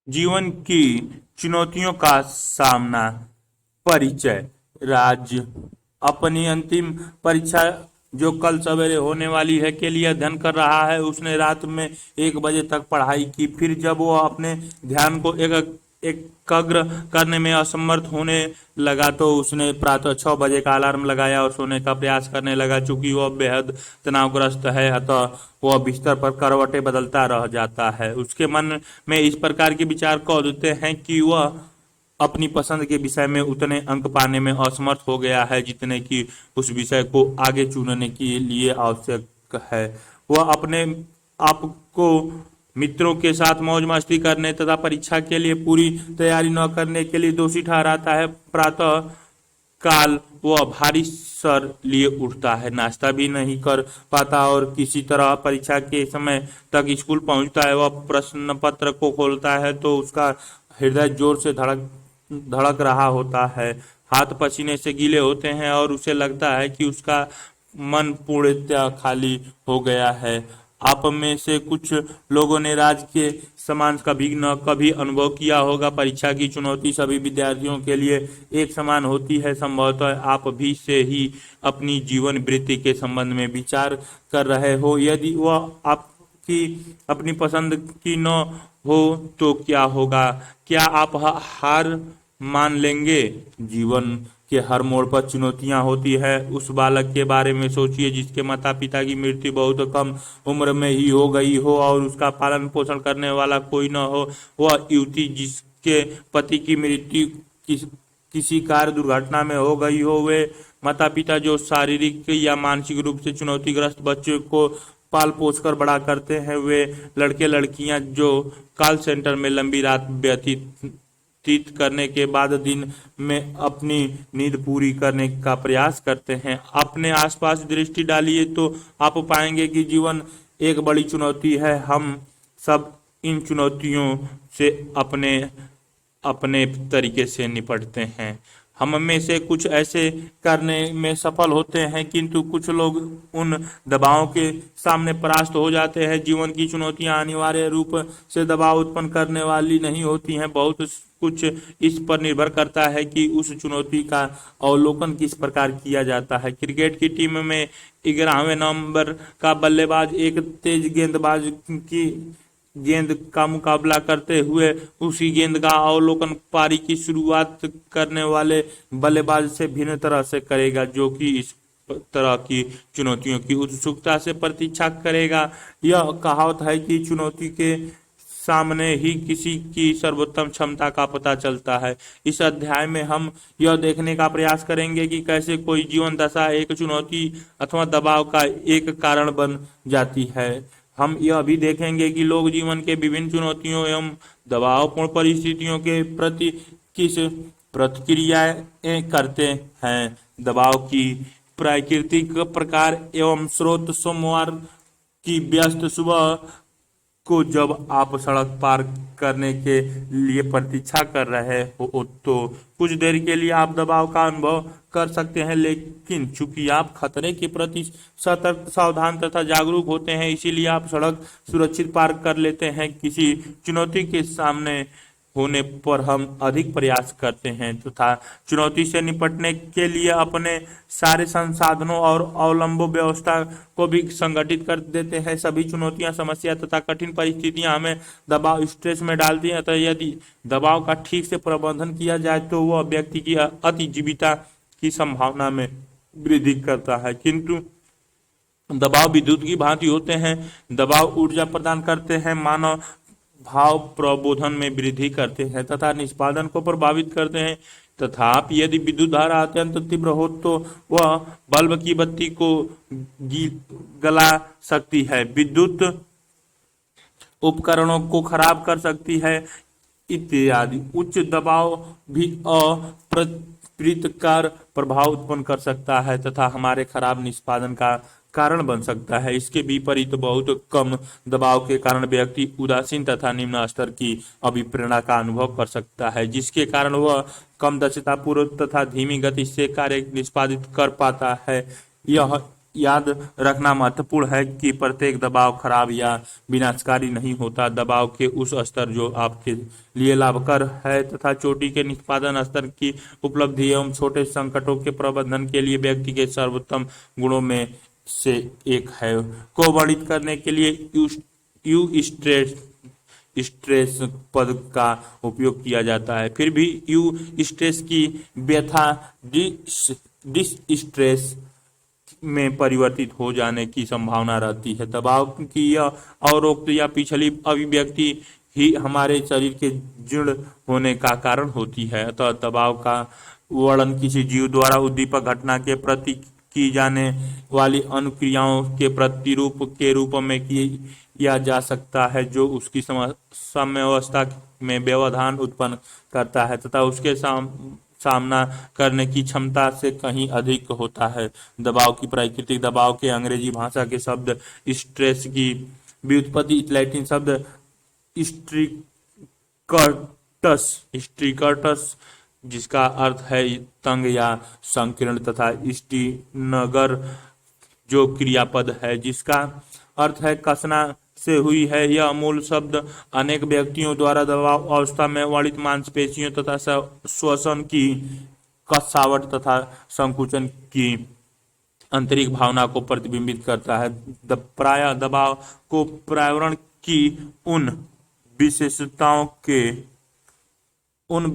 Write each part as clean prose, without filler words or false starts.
जीवन की चुनौतियों का सामना। परिचय। राज अपनी अंतिम परीक्षा जो कल सवेरे होने वाली है के लिए अध्ययन कर रहा है। उसने रात में 1 बजे तक पढ़ाई की। फिर जब वो अपने ध्यान को एकाग्र करने में असमर्थ होने लगा तो उसने प्रातः 6 बजे का अलार्म लगाया और सोने का प्रयास करने लगा। चूंकि वह बेहद तनावग्रस्त है, अतः वह बिस्तर पर करवटें बदलता रह जाता है। उसके मन में इस प्रकार के विचार कौंधते हैं कि वह अपनी पसंद के विषय में उतने अंक पाने में असमर्थ हो गया है जितने कि उस विषय को आगे चुनने के लिए आवश्यक है। वह अपने आप को मित्रों के साथ मौज मस्ती करने तथा परीक्षा के लिए पूरी तैयारी न करने के लिए दोषी ठहराता है। प्रातः काल वह भारी सर लिए उठता है, नाश्ता भी नहीं कर पाता और किसी तरह परीक्षा के समय तक स्कूल पहुंचता है। वह प्रश्न पत्र को खोलता है तो उसका हृदय जोर से धड़क धड़क रहा होता है। हाथ पसीने से गीले होते हैं और उसे लगता है कि उसका मन पूर्णतः खाली हो गया है। आप में से कुछ लोगों ने राज के समान कभी न कभी अनुभव किया होगा। परीक्षा की चुनौती सभी विद्यार्थियों के लिए एक समान होती है। संभवतः आप भी से ही अपनी जीवन वृत्ति के संबंध में विचार कर रहे हो। यदि वह आपकी अपनी पसंद की न हो तो क्या होगा? क्या आप हार मान लेंगे? जीवन के हर मोड़ पर चुनौतियां होती है। उस बालक के बारे में सोचिए जिसके माता पिता की मृत्यु बहुत कम उम्र में ही हो गई हो और उसका पालन पोषण करने वाला कोई न हो। वह युवती जिसके पति की मृत्यु किसी कार दुर्घटना में हो गई हो। वे माता पिता जो शारीरिक या मानसिक रूप से चुनौतीग्रस्त बच्चों को पाल पोस कर बड़ा करते हैं। वे लड़के लड़कियां जो कॉल सेंटर में लंबी रात व्यतीत करने के बाद दिन में अपनी नींद पूरी करने का प्रयास करते हैं। अपने आसपास दृष्टि डालिए तो आप पाएंगे कि जीवन एक बड़ी चुनौती है। हम सब इन चुनौतियों से अपने अपने तरीके से निपटते हैं। हम में से कुछ ऐसे करने में सफल होते हैं, किंतु कुछ लोग उन दबावों के सामने परास्त हो जाते हैं। जीवन की चुनौतियां अनिवार्य रूप से दबाव उत्पन्न करने वाली नहीं होती हैं। बहुत कुछ इस पर निर्भर करता है कि उस चुनौती का अवलोकन किस प्रकार किया जाता है। क्रिकेट की टीम में 11वें नंबर का बल्लेबाज एक तेज गेंदबाज की गेंद का मुकाबला करते हुए उसी गेंद का अवलोकन पारी की शुरुआत करने वाले बल्लेबाज से भिन्न तरह से करेगा, जो कि इस तरह की चुनौतियों की उत्सुकता से प्रतीक्षा करेगा। यह कहावत है कि चुनौती के सामने ही किसी की सर्वोत्तम क्षमता का पता चलता है। इस अध्याय में हम यह देखने का प्रयास करेंगे कि कैसे कोई जीवन दशा एक चुनौती अथवा दबाव का एक कारण बन जाती है। हम यह भी देखेंगे कि लोग जीवन के विभिन्न चुनौतियों एवं दबावपूर्ण परिस्थितियों के प्रति किस प्रतिक्रियाएं करते हैं। दबाव की प्राकृतिक प्रकार एवं स्रोत। सोमवार की व्यस्त सुबह को जब आप सड़क पार करने के लिए प्रतीक्षा कर रहे हो तो कुछ देर के लिए आप दबाव का अनुभव कर सकते हैं, लेकिन चूंकि आप खतरे के प्रति सतर्क, सावधान तथा जागरूक होते हैं, इसीलिए आप सड़क सुरक्षित पार कर लेते हैं। किसी चुनौती के सामने होने पर हम अधिक प्रयास करते हैं तथा चुनौती से निपटने के लिए अपने सारे संसाधनों और अवलंबों व्यवस्था को भी संगठित कर देते हैं। सभी चुनौतियां, समस्या तथा कठिन परिस्थितियां हमें दबाव, स्ट्रेस में डालती हैं। अतः यदि दबाव का ठीक से प्रबंधन किया जाए तो वह व्यक्ति की अतिजीविता की संभावना में वृद्धि करता है। किंतु दबाव विद्युत की भांति होते हैं। दबाव ऊर्जा प्रदान करते हैं, मानव भाव प्रबोधन में वृद्धि करते हैं तथा निष्पादन को प्रभावित करते हैं। तथापि यदि विद्युत धारा अत्यंत तीव्र हो तो वह बल्ब की बत्ती को गला सकती है, विद्युत उपकरणों को खराब कर सकती है इत्यादि। उच्च दबाव भी अप्रीतकर प्रभाव उत्पन्न कर सकता है तथा हमारे खराब निष्पादन का कारण बन सकता है। इसके विपरीत बहुत कम दबाव के कारण व्यक्ति उदासीन तथा निम्न स्तर की अभिप्रेरणा का अनुभव कर सकता है, जिसके कारण वह कम दक्षतापूर्वक तथा धीमी गति से कार्य निष्पादित कर पाता है। यह याद रखना महत्वपूर्ण है कि प्रत्येक दबाव खराब या विनाशकारी नहीं होता। दबाव के उस स्तर जो आपके लिए लाभकर है तथा चोटी के निष्पादन स्तर की उपलब्धि एवं छोटे संकटों के प्रबंधन के लिए व्यक्ति के सर्वोत्तम गुणों में से एक है को वर्णित करने के लिए यू स्ट्रेस पद का उपयोग किया जाता है। फिर भी यू स्ट्रेस की व्यथा डिस स्ट्रेस में परिवर्तित हो जाने की संभावना रहती है। दबाव की यह अवरोक्त या पिछली अभिव्यक्ति ही हमारे शरीर के जीर्ण होने का कारण होती है। अतः दबाव का वर्णन किसी जीव द्वारा उद्दीपक घटना के प्रति की जाने वाली अनुक्रियाओं के प्रतिरूप के रूप में किया जा सकता है जो उसकी साम्यावस्था में व्यवधान उत्पन्न करता है तथा उसके सामना करने की क्षमता से कहीं अधिक होता है। दबाव की प्राकृतिक दबाव के अंग्रेजी भाषा के शब्द स्ट्रेस की व्युत्पत्ति लैटिन शब्द स्ट्रिकटस जिसका अर्थ है तंग या संकीर्ण तथा स्टिनगर जो क्रियापद है जिसका अर्थ है कसना से हुई है। यह मूल शब्द अनेक व्यक्तियों द्वारा दबाव अवस्था में वर्णित मांसपेशियों तथा श्वसन की कसावट तथा संकुचन की आंतरिक भावना को प्रतिबिंबित करता है। प्रायः दबाव को पर्यावरण की उन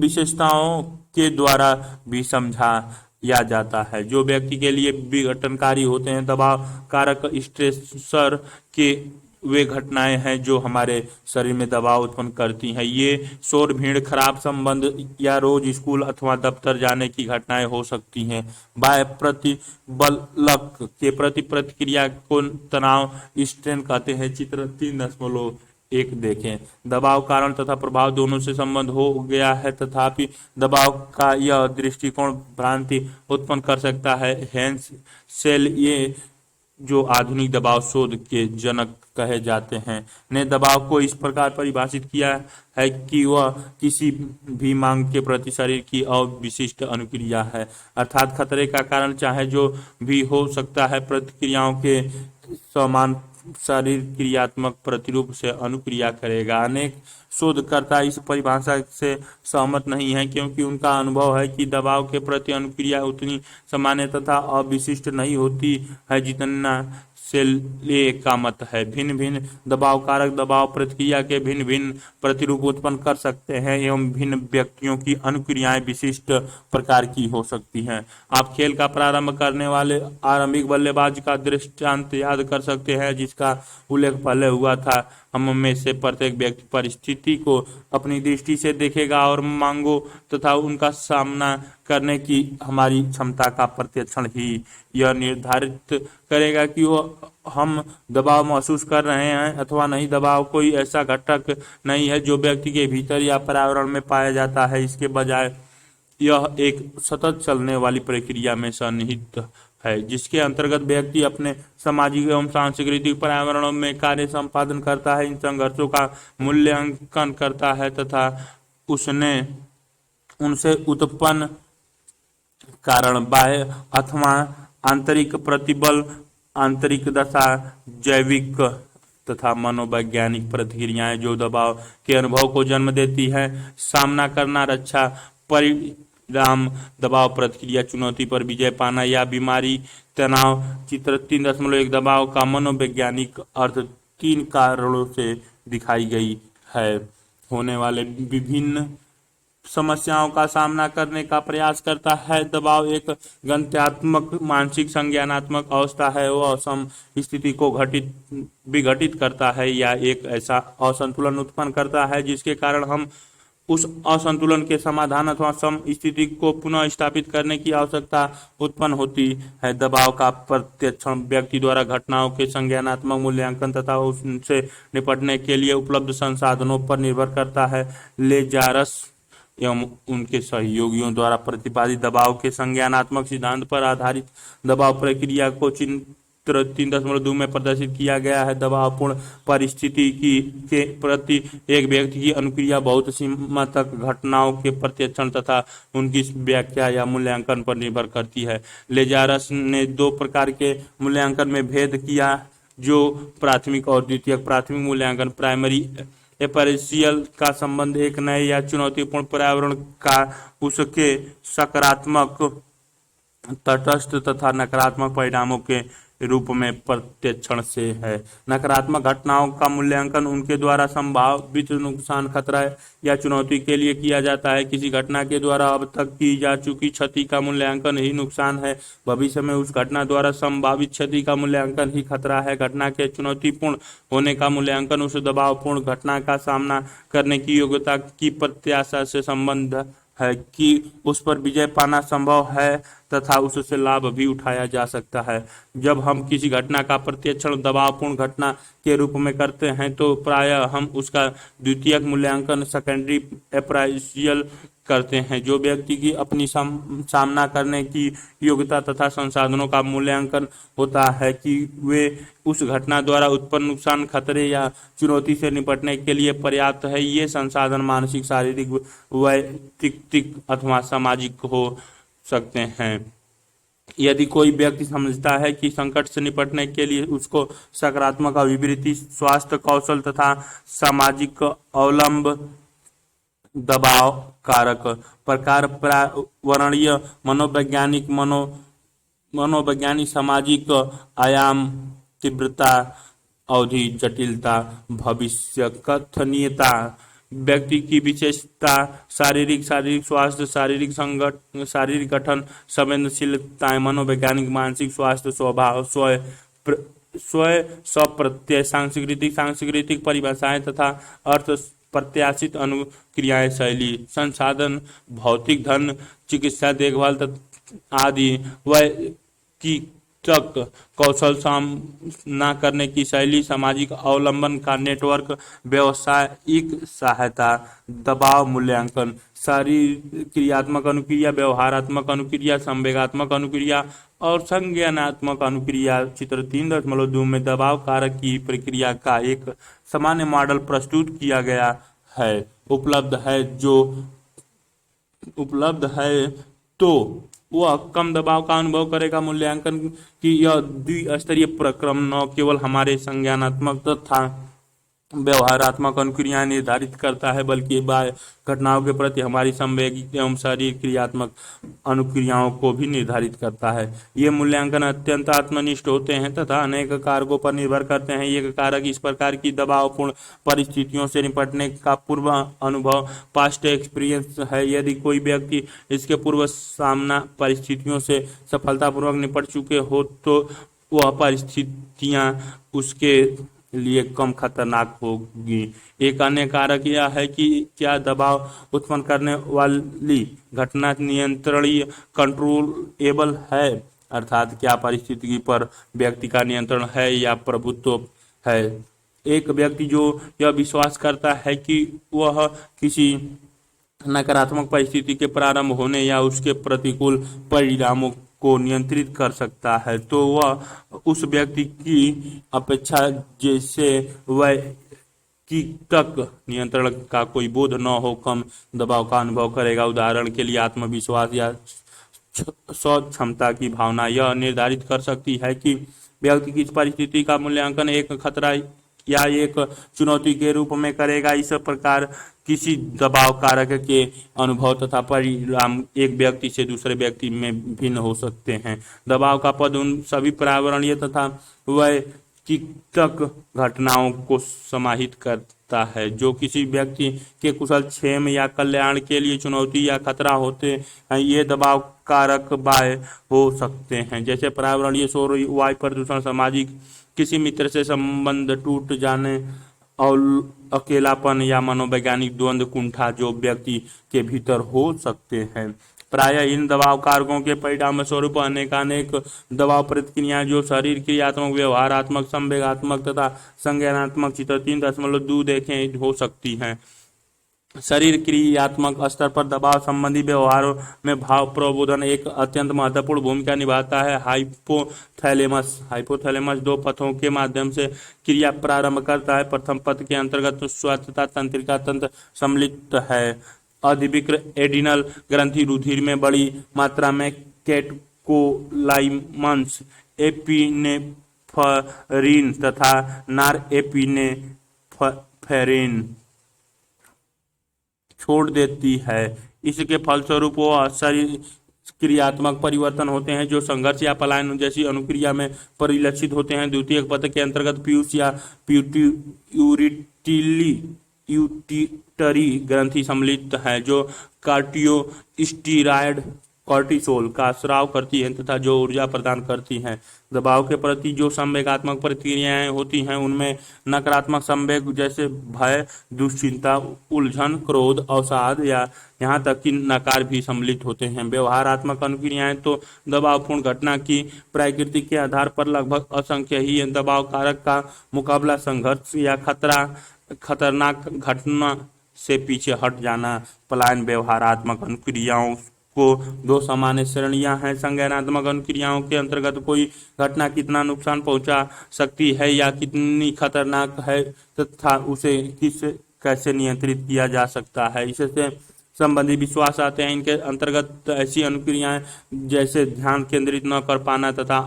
विशेषताओं के द्वारा भी समझाया जाता है जो व्यक्ति के लिए विघटनकारी होते हैं। दबाव कारक स्ट्रेसर के वे घटनाएं हैं जो हमारे शरीर में दबाव उत्पन्न करती हैं। ये शोर, भीड़, खराब संबंध या रोज स्कूल अथवा दफ्तर जाने की घटनाएं हो सकती हैं। बाह्य प्रतिबलक के प्रति प्रतिक्रिया को तनाव स्ट्रेन कहते हैं। चित्र 3.1 देखें। दबाव कारण तथा प्रभाव दोनों से संबंध हो गया है तथापि दबाव का यह दृष्टिकोण भ्रांति उत्पन्न कर सकता है। हेंस सेल ये जो आधुनिक दबाव शोध के जनक कहे जाते हैं ने दबाव को इस प्रकार परिभाषित किया है कि वह किसी भी मांग के प्रति शरीर की अविशिष्ट अनुक्रिया है अर्थात खतरे का कारण चाहे जो भी हो सकता है प्रतिक्रियाओं के समान शरीर क्रियात्मक प्रतिरूप से अनुक्रिया करेगा। अनेक शोधकर्ता इस परिभाषा से सहमत नहीं हैं क्योंकि उनका अनुभव है कि दबाव के प्रति अनुक्रिया उतनी सामान्य तथा अविशिष्ट नहीं होती है जितना सेले का मत है। भिन्न भिन्न दबाव कारक दबाव प्रतिक्रिया के भिन्न भिन्न प्रतिरूप उत्पन्न कर सकते हैं एवं भिन्न व्यक्तियों की अनुक्रियाएं विशिष्ट प्रकार की हो सकती हैं। आप खेल का प्रारंभ करने वाले आरंभिक बल्लेबाज का दृष्टांत याद कर सकते हैं जिसका उल्लेख पहले हुआ था। हम में से प्रत्येक व्यक्ति परिस्थिति को अपनी दृष्टि से देखेगा और मांगों तथा उनका सामना करने की हमारी क्षमता का प्रत्यक्षण ही यह निर्धारित करेगा कि हम दबाव महसूस कर रहे हैं अथवा नहीं। दबाव कोई ऐसा घटक नहीं है जो व्यक्ति के भीतर या पर्यावरण में पाया जाता है। इसके बजाय यह एक सतत चलने वाली प्रक्रिया में सन्निहित है जिसके अंतर्गत व्यक्ति अपने सामाजिक एवं सांस्कृतिक पर्यावरणों में कार्य संपादन करता है, इन संघर्षों का मूल्यांकन करता है तथा उनसे उत्पन्न कारण बाह्य अथवा आंतरिक प्रतिबल, आंतरिक दशा, जैविक तथा मनोवैज्ञानिक प्रतिक्रियाएं जो दबाव के अनुभव को जन्म देती है सामना करना, रक्षा, परिणाम, दबाव प्रतिक्रिया, चुनौती पर विजय पाना या बीमारी, तनाव। चित्र 3.1 दबाव का मनोवैज्ञानिक अर्थ 3 कारणों से दिखाई गई है। होने वाले विभिन्न समस्याओं का सामना करने का प्रयास करता है। दबाव एक गंत्यात्मक मानसिक संज्ञानात्मक अवस्था है। वह सम स्थिति को विघटित करता है या एक ऐसा असंतुलन उत्पन्न करता है जिसके कारण हम उस असंतुलन के समाधान अथवा सम स्थिति को पुनः स्थापित करने की आवश्यकता उत्पन्न होती है। दबाव का प्रत्यक्षण व्यक्ति द्वारा घटनाओं के संज्ञानात्मक मूल्यांकन तथा उनसे निपटने के लिए उपलब्ध संसाधनों पर निर्भर करता है। लेजारस एवं उनके सहयोगियों द्वारा प्रतिपादित दबाव के संज्ञानात्मक सिद्धांत पर आधारित दबाव प्रक्रिया को चिंतन चित्र 3.2 में प्रदर्शित किया गया है। दबावपूर्ण परिस्थिति की के प्रति एक व्यक्ति की अनुक्रिया बहुत सीमा तक घटनाओं के प्रत्यक्षण तथा उनकी व्याख्या या मूल्यांकन पर निर्भर करती है। लेजारस ने दो प्रकार के मूल्यांकन में भेद किया, जो प्राथमिक और द्वितीयक। प्राथमिक मूल्यांकन प्राइमरी एपरेशियल का संबंध एक नए या चुनौतीपूर्ण पर्यावरण का उसके सकारात्मक, तटस्थ तथा नकारात्मक परिणामों के रूप में प्रत्यक्षण से है। नकारात्मक घटनाओं का मूल्यांकन उनके द्वारा संभावित नुकसान, खतरा या चुनौती के लिए किया जाता है। किसी घटना के द्वारा अब तक की जा चुकी क्षति का मूल्यांकन ही नुकसान है। भविष्य में उस घटना द्वारा संभावित क्षति का मूल्यांकन ही खतरा है। घटना के चुनौतीपूर्ण होने का मूल्यांकन उस दबावपूर्ण घटना का सामना करने की योग्यता की प्रत्याशा से संबंध है कि उस पर विजय पाना संभव है तथा उससे लाभ भी उठाया जा सकता है। जब हम किसी घटना का प्रत्यक्षण दबावपूर्ण घटना के रूप में करते हैं तो प्रायः हम उसका द्वितीयक मूल्यांकन, सेकेंडरी अप्राइशियल, करते हैं, जो व्यक्ति की अपनी सामना करने की योग्यता तथा संसाधनों का मूल्यांकन होता है कि वे उस घटना द्वारा उत्पन्न नुकसान, खतरे या चुनौती से निपटने के लिए पर्याप्त है। ये संसाधन मानसिक, शारीरिक, वैयक्तिक अथवा सामाजिक हो सकते हैं। यदि कोई व्यक्ति समझता है कि संकट से निपटने के लिए उसको सकारात्मक अभिवृत्ति, स्वास्थ्य कौशल तथा सामाजिक अवलंब, दबाव कारक प्रकार, पर्यावरणीय, मनोवैज्ञानिक, सामाजिक आयाम, तीव्रता, अवधि, जटिलता, भविष्य कथनीयता, व्यक्ति की विशेषता, शारीरिक स्वास्थ्य, शारीरिक गठन, संवेदनशीलताएं, मनोवैज्ञानिक, मानसिक स्वास्थ्य, स्वभाव, स्वप्रत्यय, सांस्कृतिक परिभाषाएं तथा अर्थ, प्रत्याशित अनुक्रियाएं, शैली, संसाधन, भौतिक धन, चिकित्सा देखभाल आदि, वैयक्तिक कौशल, सामना करने की शैली, सामाजिक अवलंबन का नेटवर्क, व्यावसायिक सहायता। दबाव मूल्यांकन शारीरिक क्रियात्मक अनुक्रिया, व्यवहारात्मक अनुक्रिया, संवेगात्मक अनुक्रिया और संज्ञानात्मक अनुक्रिया। चित्र 3.2 में दबाव कारक की प्रक्रिया का एक सामान्य मॉडल प्रस्तुत किया गया है। उपलब्ध है तो वह कम दबाव का अनुभव करेगा। मूल्यांकन की यह द्विस्तरीय प्रक्रम न केवल हमारे संज्ञानात्मक तथा व्यवहारात्मक अनुक्रियाएं निर्धारित करता है, बल्कि बाह्य घटनाओं के प्रति हमारी संवेगिक एवं शारीरिक क्रियात्मक अनुक्रियाओं को भी निर्धारित करता है। ये मूल्यांकन अत्यंत आत्मनिष्ठ होते हैं तथा अनेक कारकों पर निर्भर करते हैं। ये कारक इस प्रकार की दबावपूर्ण परिस्थितियों से निपटने का पूर्व अनुभव, पास्ट एक्सपीरियंस है। यदि कोई व्यक्ति इसके पूर्व सामना परिस्थितियों से सफलतापूर्वक निपट चुके हो तो वह परिस्थितियां उसके लिए कम खतरनाक होगी। एक अन्य कारक यह है कि क्या दबाव उत्पन्न करने वाली घटना नियंत्रणीय, कंट्रोलेबल है, अर्थात क्या परिस्थिति पर व्यक्ति का नियंत्रण है या प्रभुत्व है। एक व्यक्ति जो यह विश्वास करता है कि वह किसी नकारात्मक परिस्थिति के प्रारंभ होने या उसके प्रतिकूल परिणामों को नियंत्रित कर सकता है, तो वह उस व्यक्ति की अपेक्षा जैसे वैयक्तिक नियंत्रण का कोई बोध न हो, कम दबाव का अनुभव करेगा। उदाहरण के लिए आत्मविश्वास या क्षमता की भावना यह निर्धारित कर सकती है कि व्यक्ति किस परिस्थिति का मूल्यांकन एक खतरा या एक चुनौती के रूप में करेगा। इस प्रकार किसी दबाव कारक के अनुभव तथा परिणाम एक व्यक्ति से दूसरे व्यक्ति में भिन्न हो सकते हैं। दबाव का पद उन सभी पर्यावरणीय तथा वैयक्तिक घटनाओं को समाहित करता है जो किसी व्यक्ति के कुशल क्षेम या कल्याण के लिए चुनौती या खतरा होते हैं। ये दबाव कारक बाह्य हो सकते हैं, जैसे पर्यावरणीय शोर, वायु प्रदूषण, सामाजिक, किसी मित्र से संबंध टूट जाने और अकेलापन या मनोवैज्ञानिक द्वंद्व, कुंठा जो व्यक्ति के भीतर हो सकते हैं। प्रायः इन दबाव कारकों के परिणाम स्वरूप अनेक दबाव प्रतिक्रियाएं जो शरीर क्रियात्मक, व्यवहारात्मक, संवेगात्मक तथा संज्ञानात्मक चित्र 3.2 देखें हो सकती हैं। शरीर क्रियात्मक स्तर पर दबाव संबंधी व्यवहारों में भाव प्रबोधन एक अत्यंत महत्वपूर्ण भूमिका निभाता है। हाइपोथैलेमस हाइपोथैलेमस दो पथों के माध्यम से क्रिया प्रारंभ करता है। प्रथम पथ के अंतर्गत स्वायत्तता तंत्रिका तंत्र सम्मिलित है। अधिविक्र एडिनल ग्रंथि रुधिर में बड़ी मात्रा में कैटकोलाइमन्स एपिनेफ्रिन तथा नॉरएपिनेफ्रिन छोड़ देती है। इसके फलस्वरूप वो शरीर क्रियात्मक परिवर्तन होते हैं जो संघर्ष या पलायन जैसी अनुक्रिया में परिलक्षित होते हैं। द्वितीय पथ के अंतर्गत पीयूष या यूटिटरी ग्रंथि सम्मिलित है जो कार्टियोस्टीरायड कॉर्टिसोल का स्राव करती है तथा जो ऊर्जा प्रदान करती है। दबाव के प्रति जो संवेगात्मक प्रतिक्रियाएं होती हैं उनमें नकारात्मक संवेग जैसे भय, दुश्चिंता, उलझन, क्रोध, अवसाद या यहाँ तक कि नकार भी सम्मिलित होते हैं। व्यवहारात्मक अनुक्रियाएं तो दबावपूर्ण घटना की प्रकृति के आधार पर लगभग असंख्य ही दबाव कारक का मुकाबला, संघर्ष या खतरनाक घटना से पीछे हट जाना। पलायन व्यवहारात्मक अनुक्रियाओं को दो सामान्य श्रेणियां हैं। संज्ञानात्मक अनुक्रियाओं के अंतर्गत कोई घटना कितना नुकसान पहुंचा सकती है या कितनी खतरनाक है तथा उसे कैसे नियंत्रित किया जा सकता है, इससे संबंधी विश्वास आते हैं। इनके अंतर्गत ऐसी अनुक्रियाएं जैसे ध्यान केंद्रित न कर पाना तथा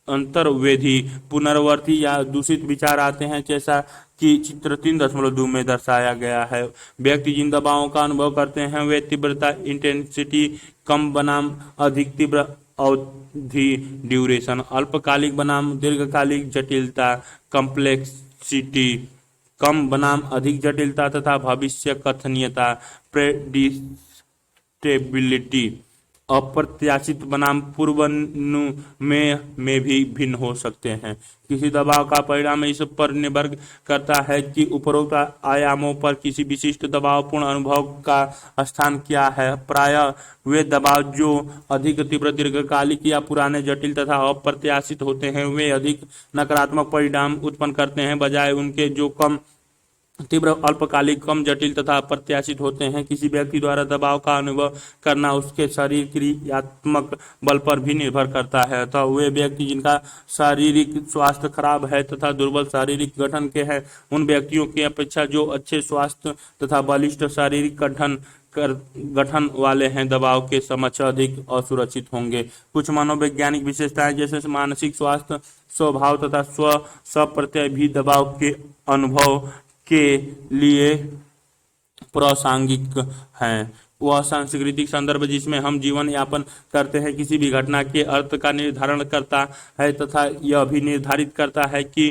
अंतर्वेधी, पुनर्वर्ती या दूषित विचार आते हैं, जैसा कि चित्र 3.2 में दर्शाया गया है। व्यक्ति जिन दबावों का अनुभव करते हैं वे तीव्रता, इंटेंसिटी कम बनाम अधिक तीव्र, अवधि ड्यूरेशन अल्पकालिक बनाम दीर्घकालिक, जटिलता कॉम्प्लेक्सिटी कम बनाम अधिक जटिलता तथा भविष्य कथनीयता प्रेडिक्टेबिलिटी अप्रत्याशित बनाम पूर्वानुमेय में भी भिन्न हो सकते हैं। किसी दबाव का परिणाम इस पर निर्भर करता है कि उपरोक्त आयामों पर किसी विशिष्ट दबावपूर्ण अनुभव का स्थान क्या है। प्रायः वे दबाव जो अधिक तीव्र, दीर्घकालिक या पुराने, जटिल तथा अप्रत्याशित होते हैं वे अधिक नकारात्मक परिणाम उत्पन्न करते हैं, बजाय उनके जो कम तीव्र, अल्पकालिक, कम जटिल तथा अप्रत्याशित होते हैं। किसी व्यक्ति द्वारा दबाव का अनुभव करना उसके शरीर क्रियात्मक बल पर भी निर्भर करता है। अतः वे व्यक्ति जिनका शारीरिक स्वास्थ्य खराब है तथा दुर्बल शारीरिक गठन के हैं उन व्यक्तियों की अपेक्षा जो अच्छे स्वास्थ्य तथा बलिष्ठ शारीरिक गठन वाले हैं दबाव के समक्ष अधिक असुरक्षित होंगे। कुछ मनोवैज्ञानिक विशेषताएं जैसे मानसिक स्वास्थ्य, स्वभाव तथा स्वप्रत्यय भी दबाव के अनुभव के लिए प्रासंगिक हैं। वह सांस्कृतिक संदर्भ जिसमें हम जीवन यापन करते हैं किसी भी घटना के अर्थ का निर्धारण करता है तथा यह भी निर्धारित करता है कि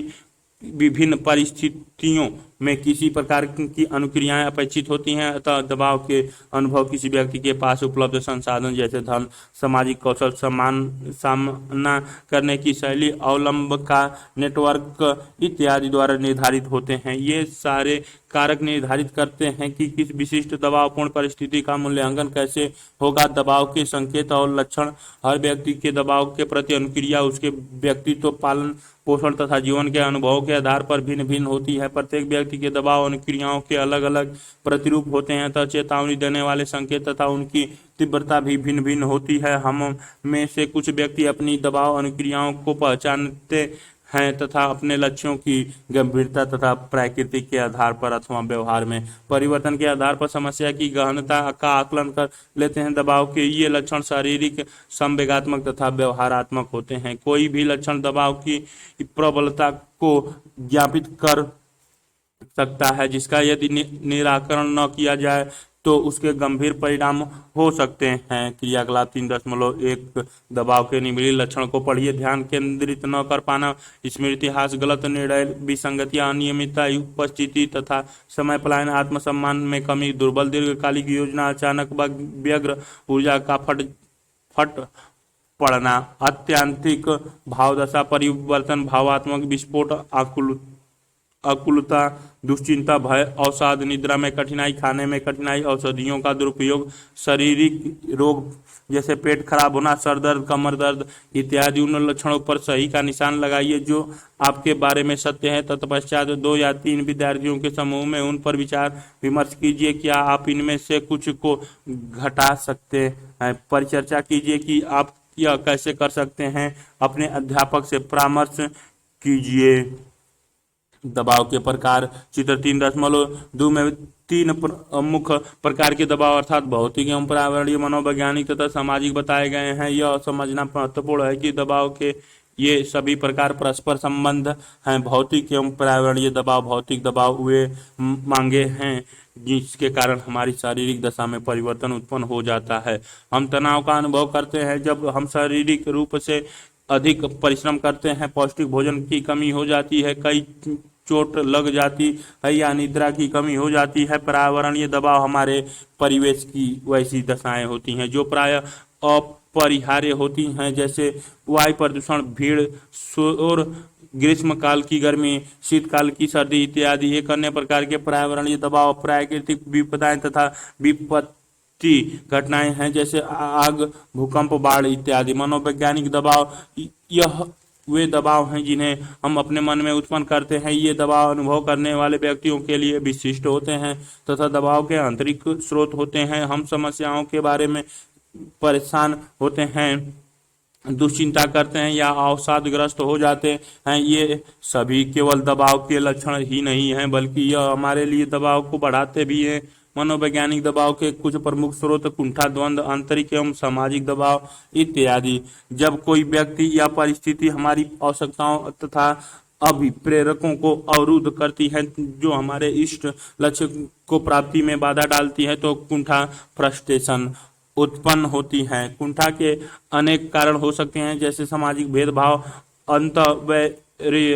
विभिन्न परिस्थितियों में किसी प्रकार की अनुक्रियाएं अपेक्षित होती हैं। अतः दबाव के अनुभव किसी व्यक्ति के पास उपलब्ध संसाधन जैसे धन, सामाजिक कौशल, सामना करने की शैली, अवलंब का नेटवर्क इत्यादि द्वारा निर्धारित होते हैं। ये सारे कारक निर्धारित करते हैं कि किस विशिष्ट दबावपूर्ण परिस्थिति का मूल्यांकन कैसे होगा। दबाव के संकेत और लक्षण हर व्यक्ति के दबाव के प्रति अनुक्रिया उसके व्यक्तित्व, पालन पोषण तथा जीवन के अनुभवों के आधार पर भिन्न भिन्न होती है। प्रत्येक व्यक्ति के दबाव अनुक्रियाओं के अलग अलग प्रतिरूप होते हैं तथा चेतावनी देने वाले संकेत तथा उनकी तीव्रता भी भिन्न भिन्न होती है। हम में से कुछ व्यक्ति अपनी दबाव अनुक्रियाओं को पहचानते हैं तथा अपने लक्ष्यों की गंभीरता तथा प्रकृति के आधार पर अथवा व्यवहार में परिवर्तन के आधार पर समस्या की गहनता का आकलन कर लेते हैं। दबाव के ये लक्षण शारीरिक, संवेगात्मक तथा व्यवहारात्मक होते हैं। कोई भी लक्षण दबाव की प्रबलता को ज्ञापित कर सकता है जिसका यदि निराकरण न किया जाए तो उसके गंभीर परिणाम हो सकते हैं। क्रियाकलाप 3.1 दबाव के निम्नलिखित लक्षण को पढ़िए। ध्यान केंद्रित न कर पाना, स्मृति ह्रास, गलत निर्णय, विसंगतियां, अनियमितता, उपस्थिति तथा समय पलायन, आत्मसम्मान में कमी, दुर्बल दीर्घकालिक योजना, अचानक व्यग्र ऊर्जा का फट पड़ना, अत्यंतिक भावदशा परिवर्तन, भावात्मक विस्फोट, आकुलता, दुश्चिंता, भय, अवसाद, निद्रा में कठिनाई, खाने में कठिनाई, औषधियों का दुरुपयोग, शारीरिक रोग जैसे पेट खराब होना, सर दर्द, कमर दर्द इत्यादि। उन लक्षणों पर सही का निशान लगाइए जो आपके बारे में सत्य है। तत्पश्चात 2 या 3 विद्यार्थियों के समूह में उन पर विचार विमर्श कीजिए। क्या आप इनमें से कुछ को घटा सकते हैं? परिचर्चा कीजिए कि आप यह कैसे कर सकते हैं। अपने अध्यापक से परामर्श कीजिए। दबाव के प्रकार चित्र 3.2 में 3 मुख्य प्रकार के दबाव अर्थात भौतिक एवं पर्यावरणीय, मनोवैज्ञानिक तथा सामाजिक बताए गए हैं। यह समझना महत्वपूर्ण है कि दबाव के ये सभी प्रकार परस्पर संबंध हैं। भौतिक एवं पर्यावरणीय दबाव, भौतिक दबाव वे मांगे हैं जिसके कारण हमारी शारीरिक दशा में परिवर्तन उत्पन्न हो जाता है। हम तनाव का अनुभव करते हैं जब हम शारीरिक रूप से अधिक परिश्रम करते हैं, पौष्टिक भोजन की कमी हो जाती है, कई चोट लग जाती है या निद्रा की कमी हो जाती है। पर्यावरणीय दबाव हमारे परिवेश की वैसी दशाएं होती हैं जो प्राय अपरिहार्य होती हैं, जैसे वायु प्रदूषण, भीड़, शोर, ग्रीष्मकाल की गर्मी, शीतकाल की सर्दी इत्यादि। एक अन्य प्रकार के पर्यावरणीय दबाव प्राकृतिक विपदाएं तथा विपत्ति घटनाएं हैं, जैसे आग, भूकंप, बाढ़ इत्यादि। मनोवैज्ञानिक दबाव यह वे दबाव हैं जिन्हें हम अपने मन में उत्पन्न करते हैं। ये दबाव अनुभव करने वाले व्यक्तियों के लिए विशिष्ट होते हैं तथा दबाव के आंतरिक स्रोत होते हैं। हम समस्याओं के बारे में परेशान होते हैं, दुश्चिंता करते हैं या अवसादग्रस्त हो जाते हैं। ये सभी केवल दबाव के लक्षण ही नहीं हैं, बल्कि यह हमारे लिए दबाव को बढ़ाते भी हैं। मनोवैज्ञानिक दबाव के कुछ प्रमुख स्रोत कुंठा, द्वंद्व, आंतरिक एवं सामाजिक दबाव इत्यादि। जब कोई व्यक्ति या परिस्थिति हमारी आवश्यकताओं तथा अभिप्रेरकों को अवरुद्ध करती है, जो हमारे इष्ट लक्ष्य को प्राप्ति में बाधा डालती है, तो कुंठा, फ्रस्ट्रेशन उत्पन्न होती हैं। कुंठा के अनेक कारण हो सकते हैं, जैसे सामाजिक भेदभाव, अंतःवैरीय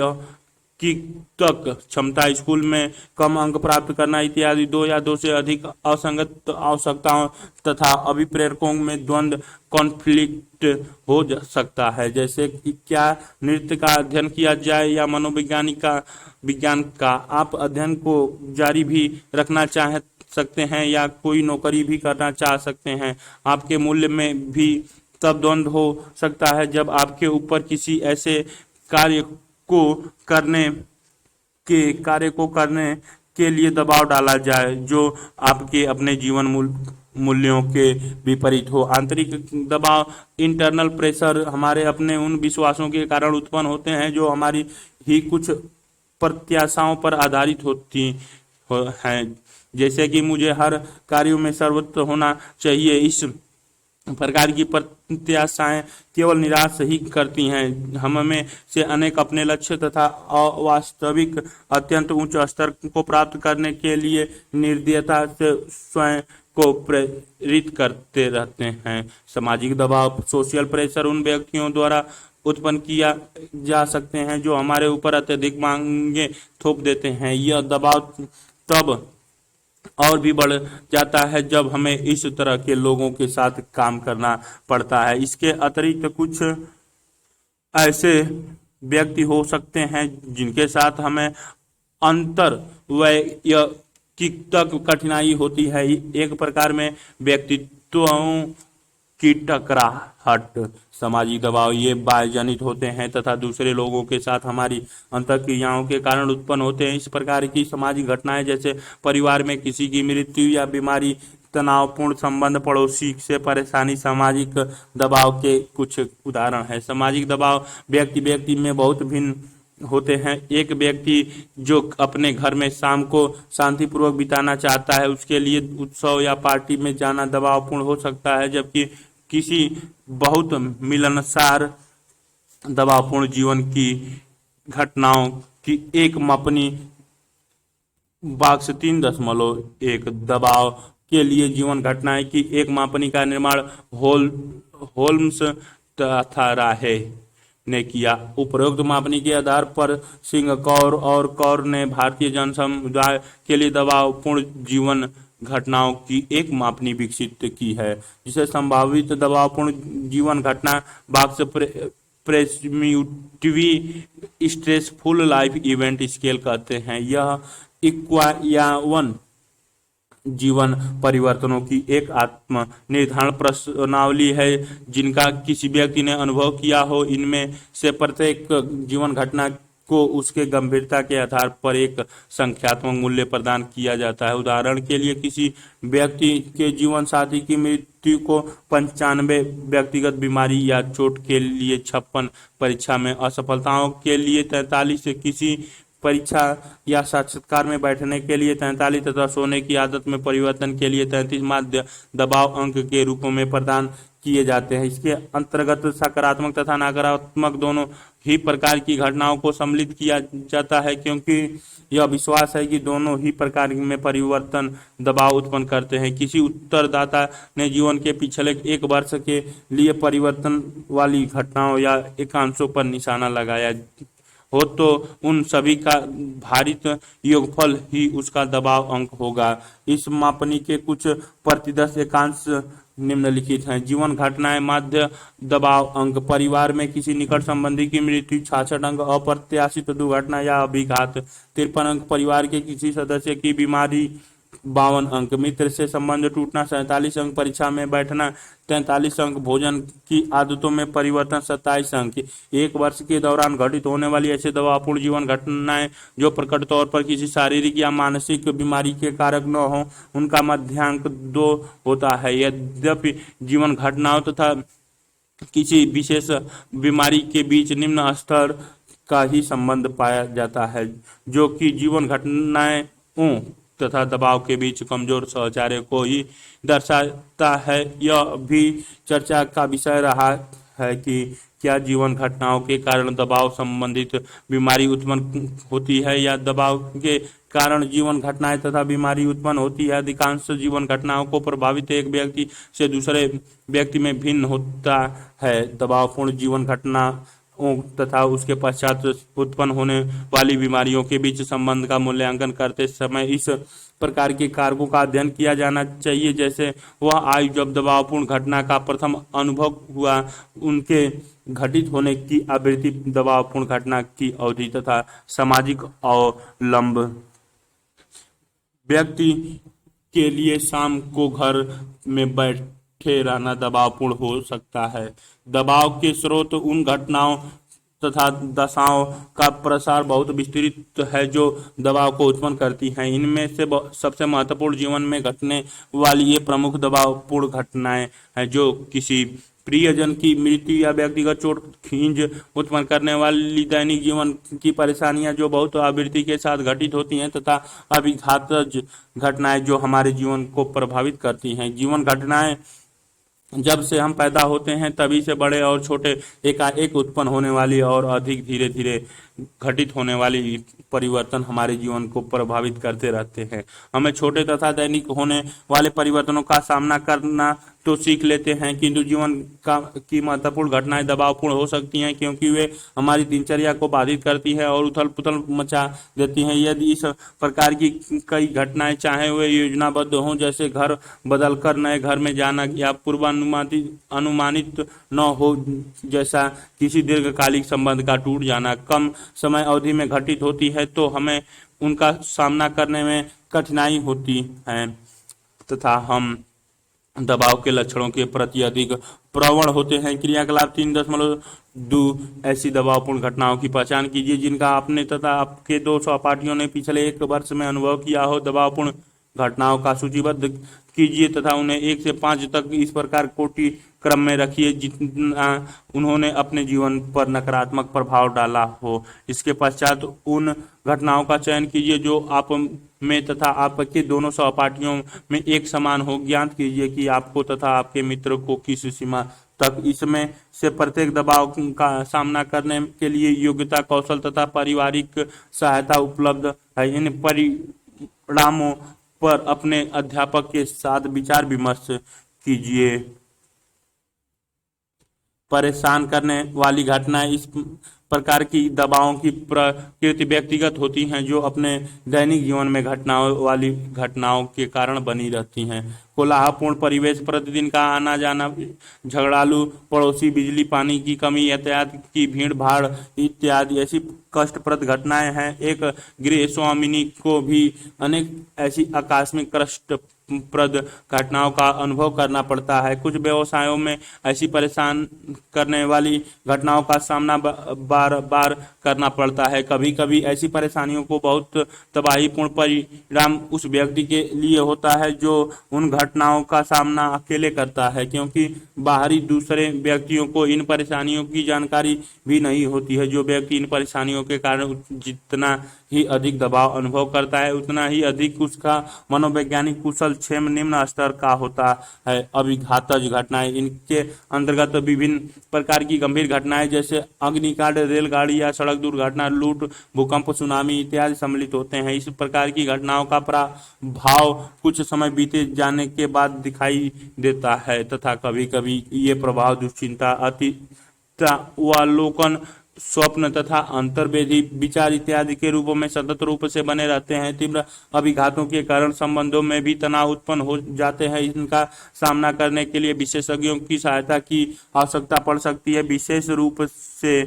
की तक क्षमता, स्कूल में कम अंक प्राप्त करना इत्यादि। 2 या 2 से अधिक असंगत आवश्यकताओं तथा अभिप्रेरकों में द्वंद्व, कॉन्फ्लिक्ट हो सकता है, जैसे कि क्या नृत्य का अध्ययन किया जाए या विज्ञान का। आप अध्ययन को जारी भी रखना चाह सकते हैं या कोई नौकरी भी करना चाह सकते हैं। आपके मूल्य में भी तब द्वंद्व हो सकता है जब आपके ऊपर किसी ऐसे कार्य को करने के लिए दबाव डाला जाए जो आपके अपने जीवन मूल्यों के विपरीत हो। आंतरिक दबाव, इंटरनल प्रेशर, हमारे अपने उन विश्वासों के कारण उत्पन्न होते हैं जो हमारी ही कुछ प्रत्याशाओं पर आधारित होती हैं, जैसे कि मुझे हर कार्यों में सर्वोत्तम होना चाहिए। इस प्रकार की प्रत्याशाएं केवल निराश ही करती हैं। हम में से अनेक अपने लक्ष्य तथा अवास्तविक अत्यंत उच्च स्तर को प्राप्त करने के लिए निर्दयता से स्वयं को प्रेरित करते रहते हैं। सामाजिक दबाव, सोशल प्रेशर उन व्यक्तियों द्वारा उत्पन्न किया जा सकते हैं जो हमारे ऊपर अत्यधिक मांगे थोप देते हैं। यह दबाव तब और भी बढ़ जाता है जब हमें इस तरह के लोगों के साथ काम करना पड़ता है। इसके अतिरिक्त कुछ ऐसे व्यक्ति हो सकते हैं जिनके साथ हमें अंतर वैयक्तिक कठिनाई होती है। एक प्रकार में व्यक्तित्वों की टकराहट। सामाजिक दबाव ये बाह्यजनित होते हैं तथा दूसरे लोगों के साथ हमारी अंतःक्रियाओं के कारण उत्पन्न होते हैं। इस प्रकार की सामाजिक घटनाएं जैसे परिवार में किसी की मृत्यु या बीमारी, तनावपूर्ण संबंध, पड़ोसी से परेशानी सामाजिक दबाव के कुछ उदाहरण है। सामाजिक दबाव व्यक्ति में बहुत भिन्न होते हैं। एक व्यक्ति जो अपने घर में शाम को शांतिपूर्वक बिताना चाहता है, उसके लिए उत्सव या पार्टी में जाना दबावपूर्ण हो सकता है, जबकि किसी बहुत मिलनसार दबावपूर्ण जीवन की घटनाओं की एक मापनी बॉक्स 3.1 दबाव के लिए जीवन घटनाएं की एक मापनी का निर्माण होल्म्स तथा राहे ने किया। उपरोक्त मापनी के आधार पर सिंह, कौर और कौर ने भारतीय जन समुदाय के लिए दबावपूर्ण जीवन घटनाओं की एक मापनी विकसित की है, जिसे संभावित दबावपूर्ण जीवन घटना बॉक्स presumptive stressful life event scale कहते हैं। यह 51 जीवन परिवर्तनों की एक आत्म निर्धारण प्रश्नावली है जिनका किसी व्यक्ति ने अनुभव किया हो। इनमें से प्रत्येक जीवन घटना को उसके गंभीरता के आधार पर एक संख्यात्मक मूल्य प्रदान किया जाता है। उदाहरण के लिए, किसी व्यक्ति के जीवन साथी की मृत्यु को 95 व्यक्तिगत बीमारी या चोट के लिए 56, परीक्षा में असफलताओं के लिए 43, किसी परीक्षा या साक्षात्कार में बैठने के लिए 43 तथा सोने की आदत में परिवर्तन के लिए 33 माध्य दबाव अंक के रूप में प्रदान किए जाते हैं। इसके अंतर्गत सकारात्मक तथा नकारात्मक दोनों ही प्रकार की घटनाओं को सम्मिलित किया जाता है, क्योंकि यह विश्वास है कि दोनों ही प्रकार में परिवर्तन दबाव उत्पन्न करते हैं। किसी उत्तरदाता ने जीवन के पिछले 1 वर्ष के लिए परिवर्तन वाली घटनाओं या एकांशों पर निशाना लगाया हो तो उन सभी का भारित योगफल ही उसका दबाव अंक होगा। इस मापनी के कुछ प्रतिदर्श एकांश निम्नलिखित हैं। जीवन घटनाएं माध्य दबाव अंक: परिवार में किसी निकट संबंधी की मृत्यु 66 अंक, अप्रत्याशित दुर्घटना या अभिघात 53 अंक, परिवार के किसी सदस्य की बीमारी 52 अंक, मित्र से संबंध टूटना 47 अंक, परीक्षा में बैठना 43 अंक, भोजन की आदतों में परिवर्तन 27 अंक। 1 वर्ष के दौरान घटित होने वाली ऐसे दबावपूर्ण जीवन घटनाएं जो प्रकट तौर पर किसी शारीरिक या मानसिक बीमारी के कारक न हो, उनका मध्यांक 2 होता है। यद्यपि जीवन घटनाओं तथा किसी विशेष बीमारी के बीच निम्न स्तर का ही संबंध पाया जाता है, जो कि जीवन घटनाएं तथा दबाव के बीच कमजोर सहचार्य को ही दर्शाता है। यह भी चर्चा का विषय रहा है कि क्या जीवन घटनाओं के कारण दबाव संबंधित बीमारी उत्पन्न होती है या दबाव के कारण जीवन घटनाएं तथा बीमारी उत्पन्न होती है। अधिकांश जीवन घटनाओं को प्रभावित एक व्यक्ति से दूसरे व्यक्ति में भिन्न होता है। दबावपूर्ण जीवन घटना तथा उसके पश्चात उत्पन्न होने वाली बीमारियों के बीच संबंध का मूल्यांकन करते समय इस प्रकार के कारकों का अध्ययन किया जाना चाहिए, जैसे वह आयु जब दबावपूर्ण घटना का प्रथम अनुभव हुआ, उनके घटित होने की आवृत्ति, दबावपूर्ण घटना की अवधि तथा सामाजिक अवलंब। व्यक्ति के लिए शाम को घर में बैठे रहना दबावपूर्ण हो सकता है। दबाव के स्रोत उन घटनाओं तथा दशाओं का प्रसार बहुत विस्तृत है जो दबाव को उत्पन्न करती हैं। इनमें से सबसे महत्वपूर्ण जीवन में घटने वाली ये प्रमुख दबावपूर्ण घटनाएं हैं जो किसी प्रियजन की मृत्यु या व्यक्तिगत चोट, खींच उत्पन्न करने वाली दैनिक जीवन की परेशानियां जो बहुत आवृत्ति के साथ घटित होती हैं, तथा अभिघातज घटनाएं जो हमारे जीवन को प्रभावित करती हैं। जीवन घटनाएं जब से हम पैदा होते हैं तभी से बड़े और छोटे एकाएक उत्पन्न होने वाली और अधिक धीरे धीरे घटित होने वाली परिवर्तन हमारे जीवन को प्रभावित करते रहते हैं। हमें छोटे तथा दैनिक होने वाले परिवर्तनों का सामना करना तो सीख लेते हैं, किंतु जीवन की महत्वपूर्ण घटनाएं दबावपूर्ण हो सकती हैं, क्योंकि वे हमारी दिनचर्या को बाधित करती है और उथल पुथल मचा देती हैं। यदि इस प्रकार की कई घटनाएं, चाहे वे योजनाबद्ध हों, जैसे घर बदलकर नए घर में जाना, या पूर्वानुमानित न हो, जैसा किसी दीर्घकालिक संबंध का टूट जाना, कम समय अवधि में घटित होती है, तो हमें उनका सामना करने में कठिनाई होती है तथा हम दबाव के लक्षणों के प्रति अधिक प्रवण होते हैं। क्रियाकलाप 3.2 ऐसी दबावपूर्ण घटनाओं की पहचान कीजिए जिनका आपने तथा आपके 2 सहपाठियों ने पिछले 1 वर्ष में अनुभव किया हो। दबावपूर्ण घटनाओं का सूचीबद्ध कीजिए तथा उन्हें 1 से 5 तक इस प्रकार कोटि क्रम में रखिए जितना उन्होंने अपने जीवन पर नकारात्मक प्रभाव डाला हो। इसके पश्चात उन घटनाओं का चयन कीजिए जो आप में तथा आपके दोनों सहपाठियों में एक समान हो। ज्ञात कीजिए कि आपको तथा आपके मित्र को किस सीमा तक इसमें से प्रत्येक दबाव का सामना करने के लिए योग्यता, कौशल तथा पारिवारिक सहायता उपलब्ध है। इन परिणामों पर अपने अध्यापक के साथ विचार विमर्श कीजिए। परेशान करने वाली घटनाएं: इस प्रकार की दबावों की प्रकृति व्यक्तिगत होती हैं, जो अपने दैनिक जीवन में घटनाओं के कारण बनी रहती हैं। कोलाहलपूर्ण परिवेश, प्रतिदिन का आना जाना, झगड़ालू पड़ोसी, बिजली पानी की कमी, यातायात की भीड़ भाड़ इत्यादि ऐसी कष्टप्रद घटनाएं हैं। एक गृह स्वामिनी को भी अनेक ऐसी आकस्मिक कष्टप्रद घटनाओं का अनुभव करना पड़ता है। कुछ व्यवसायों में ऐसी परेशान करने वाली घटनाओं का सामना बार बार करना पड़ता है। कभी कभी ऐसी परेशानियों को बहुत तबाहीपूर्ण परिणाम उस व्यक्ति के लिए होता है जो उन घटनाओं का सामना अकेले करता है, क्योंकि बाहरी दूसरे व्यक्तियों को इन परेशानियों की जानकारी भी नहीं होती है। जो व्यक्ति इन परेशानियों के कारण जितना ही अधिक दबाव अनुभव करता है, उतना ही अधिक उसका मनोवैज्ञानिक कुशल क्षेम निम्न स्तर का होता है। अभिघातज घटनाएं, इनके अंतर्गत विभिन्न प्रकार की गंभीर घटनाएं जैसे अग्निकांड, रेलगाड़ी या सड़क दुर्घटना, लूट, भूकंप, सुनामी इत्यादि सम्मिलित होते हैं। इस प्रकार की घटनाओं का प्रभाव कुछ समय बीते जाने के बाद दिखाई देता है तथा कभी कभी ये प्रभाव दुश्चिंता, अतितावलोकन, स्वप्न तथा अंतर्वेदी विचार इत्यादि के रूपों में सतत रूप से बने रहते हैं। तीव्र अभिघातों के कारण संबंधों में भी तनाव उत्पन्न हो जाते हैं। इनका सामना करने के लिए विशेषज्ञों की सहायता की आवश्यकता पड़ सकती है, विशेष रूप से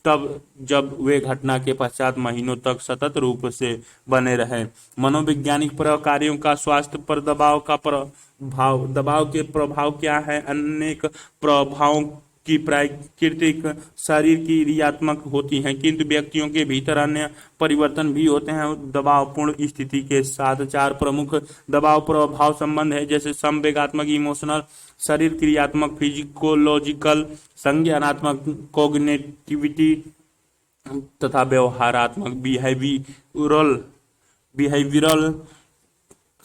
तब जब वे घटना के पश्चात महीनों तक सतत रूप से बने रहे। मनोवैज्ञानिक प्रकारों का स्वास्थ्य पर दबाव का प्रभाव। दबाव के प्रभाव क्या है? अनेक प्रभावों की प्राकृतिक शरीर की क्रियात्मक होती हैं, किंतु व्यक्तियों के भीतर अन्य परिवर्तन भी होते हैं। दबावपूर्ण स्थिति के साथ 4 प्रमुख दबाव प्रभाव संबंध है, जैसे संवेगात्मक इमोशनल, शरीर क्रियात्मक फिजिकोलॉजिकल, संज्ञानात्मक कॉग्निटिविटी तथा व्यवहारात्मक बिहेवियरल।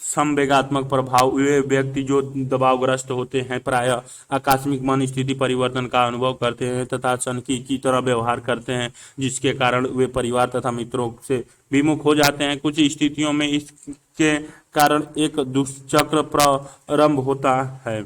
संवेगात्मक प्रभाव, वे व्यक्ति जो दबावग्रस्त होते हैं प्रायः आकस्मिक मन स्थिति परिवर्तन का अनुभव करते हैं तथा सनकी की तरह व्यवहार करते हैं, जिसके कारण वे परिवार तथा मित्रों से विमुख हो जाते हैं। कुछ स्थितियों में इसके कारण एक दुष्चक्र प्रारंभ होता है,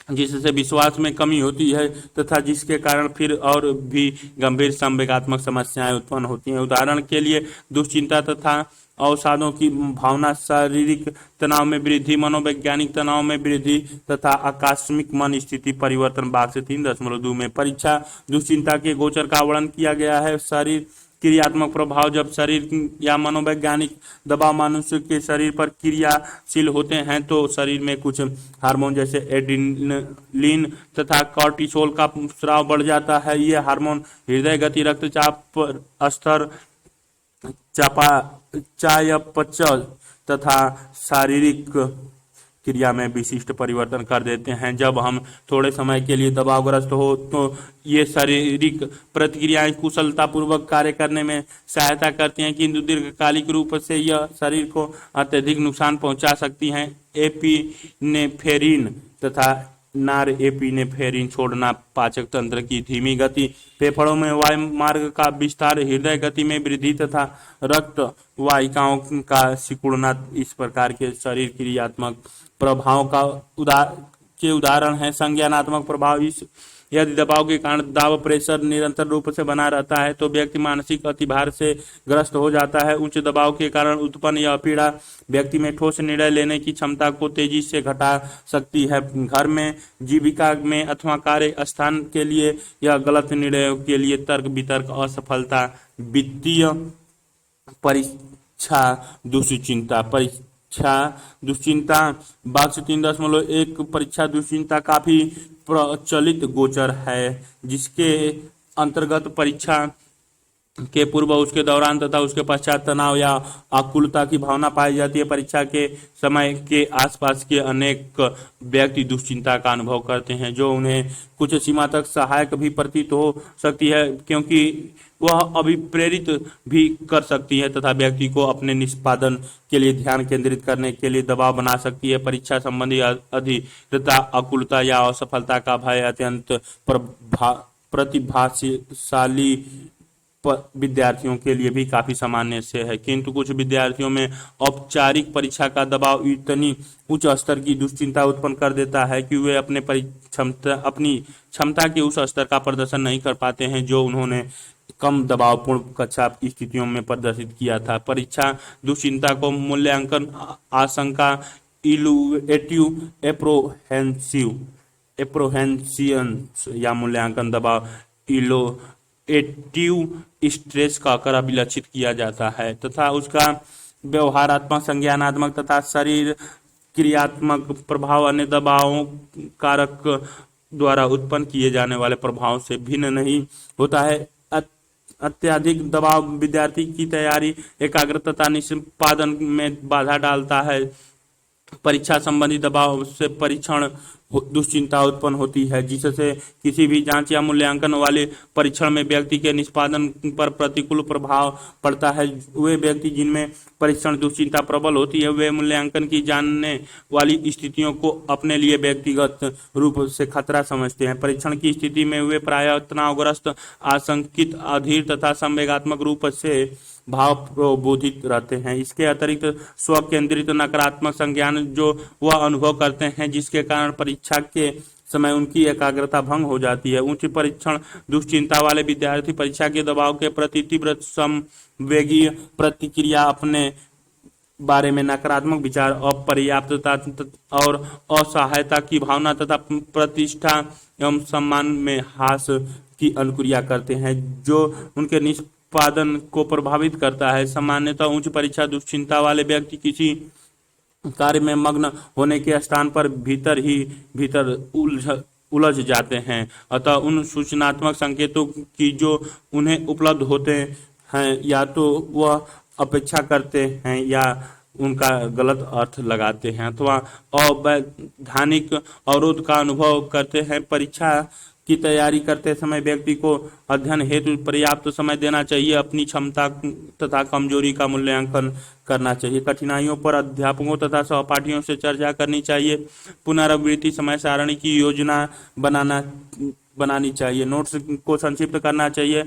जिससे विश्वास में कमी होती है तथा जिसके कारण फिर और भी गंभीर संवेगात्मक समस्याएं उत्पन्न होती हैं। उदाहरण के लिए दुश्चिंता तथा अवसादों की भावना, शारीरिक तनाव में वृद्धि, मनोवैज्ञानिक तनाव में वृद्धि तथा आकस्मिक मन स्थिति परिवर्तन। भाग से 3.2 में परीक्षा दुश्चिंता के गोचर का वर्णन किया गया है। शरीर क्रियात्मक प्रभाव, जब शरीर या मनोवैज्ञानिक दबाव मनुष्य के शरीर पर क्रियाशील होते हैं तो शरीर में कुछ हार्मोन जैसे एड्रेनलिन तथा कॉर्टिसोल का स्राव बढ़ जाता है। ये हार्मोन हृदय गति, रक्तचाप स्तर, चयापचय तथा शारीरिक क्रिया में विशिष्ट परिवर्तन कर देते हैं। जब हम थोड़े समय के लिए दबावग्रस्त हो तो ये शारीरिक प्रतिक्रियाएं कुशलतापूर्वक कार्य करने में सहायता करती हैं, किंतु दीर्घकालिक रूप से यह शरीर को अत्यधिक नुकसान पहुंचा सकती हैं। एपिनेफ्रिन तथा नार एपिनेफ्रिन छोड़ना, पाचक तंत्र की धीमी गति, फेफड़ों में वायु मार्ग का विस्तार, हृदय गति में वृद्धि तथा रक्त वाहिकाओं का सिकुड़ना, इस प्रकार के शरीर क्रियात्मक प्रभावों का उदाहरण है। संज्ञानात्मक प्रभाव, इस यदि दबाव के कारण दाब प्रेशर निरंतर रूप से बना रहता है तो व्यक्ति मानसिक अतिभार से ग्रस्त हो जाता है। उच्च दबाव के कारण उत्पन्न यह पीड़ा व्यक्ति में ठोस निर्णय लेने की क्षमता को तेजी से घटा सकती है। घर में, जीविका में अथवा कार्य स्थान के लिए यह गलत निर्णयों के लिए तर्क वितर्क, असफलता, वित्तीय परीक्षा दुश्चिंता। भाग से 3.1 परीक्षा दुश्चिंता काफी प्रचलित गोचर है, जिसके अंतर्गत परीक्षा के पूर्व, उसके दौरान तथा उसके पश्चात तनाव या आकुलता की भावना पाई जाती है। परीक्षा के समय के आसपास के अनेक व्यक्ति दुश्चिंता का अनुभव करते हैं, जो उन्हें कुछ सीमा तक सहायक भी प्रतीत हो सकती है, क्योंकि वह अभिप्रेरित भी कर सकती है तथा व्यक्ति को अपने निष्पादन के लिए ध्यान केंद्रित करने के लिए दबाव बना सकती है। परीक्षा संबंधी अधीरता, आकुलता या असफलता का भय अत्यंत प्रतिभाशाली विद्यार्थियों के लिए भी काफी सामान्य से है, किंतु कुछ विद्यार्थियों में औपचारिक परीक्षा का दबाव इतनी उच्च स्तर की दुश्चिंता उत्पन्न कर देता है कि वे अपनी क्षमता के उस स्तर का प्रदर्शन नहीं कर पाते हैं जो उन्होंने कम दबावपूर्ण कक्षा स्थितियों में प्रदर्शित किया था। परीक्षा दुश्चिंता को मूल्यांकन आशंका, इलुएटिव एप्रोहेंसियंस या मूल्यांकन दबाव, इलोएटिव स्ट्रेस कहकर अभिलक्षित किया जाता है तथा उसका व्यवहारात्मक, संज्ञानात्मक तथा शरीर क्रियात्मक प्रभाव अन्य दबावों कारक द्वारा उत्पन्न किए जाने वाले प्रभाव से भिन्न नहीं होता है। अत्यधिक दबाव विद्यार्थी की तैयारी, एकाग्रता तथा निष्पादन में बाधा डालता है। परीक्षा संबंधी दबाव से परीक्षण दुश्चिंता उत्पन्न होती है, जिससे किसी भी जांच या मूल्यांकन वाले परीक्षण में व्यक्ति के निष्पादन पर प्रतिकूल प्रभाव पड़ता है। वे व्यक्ति जिनमें परीक्षण दुश्चिंता प्रबल होती है, वे मूल्यांकन की जानने वाली स्थितियों को अपने लिए व्यक्तिगत रूप से खतरा समझते हैं। परीक्षण की स्थिति में वे प्रायः तनावग्रस्त, आशंकित, अधीर तथा संवेगात्मक रूप से भाव प्रबोधित रहते हैं। इसके अतिरिक्त स्व केंद्रित नकारात्मक संज्ञान जो वह अनुभव करते हैं, जिसके कारण परीक्षा के समय उनकी एकाग्रता भंग हो जाती है। उच्च परीक्षण दुश्चिंता वाले विद्यार्थी परीक्षा के दबाव के प्रति तीव्र संवेगीय प्रतिक्रिया, अपने बारे में नकारात्मक विचार, अपर्याप्तता और असहायता की भावना तथा प्रतिष्ठा एवं सम्मान में ह्रास की अनुक्रिया करते हैं, जो उनके निष्पादन को प्रभावित करता है। सामान्यतः उच्च परीक्षा दुश्चिंता वाले व्यक्ति किसी कार्य में मग्न होने के स्थान पर भीतर ही भीतर उलझ जाते हैं। अतः उन सूचनात्मक संकेतों की जो उन्हें उपलब्ध होते हैं, या तो वह अपेक्षा करते हैं या उनका गलत अर्थ लगाते हैं अथवा अवैधानिक अवरोध का अनुभव करते हैं। परीक्षा की तैयारी करते समय व्यक्ति को अध्ययन हेतु पर्याप्त समय देना चाहिए, अपनी क्षमता तथा कमजोरी का मूल्यांकन करना चाहिए, कठिनाइयों पर अध्यापकों तथा सहपाठियों से चर्चा करनी चाहिए, पुनरावृत्ति समय सारणी की योजना बनानी चाहिए, नोट्स को संक्षिप्त करना चाहिए,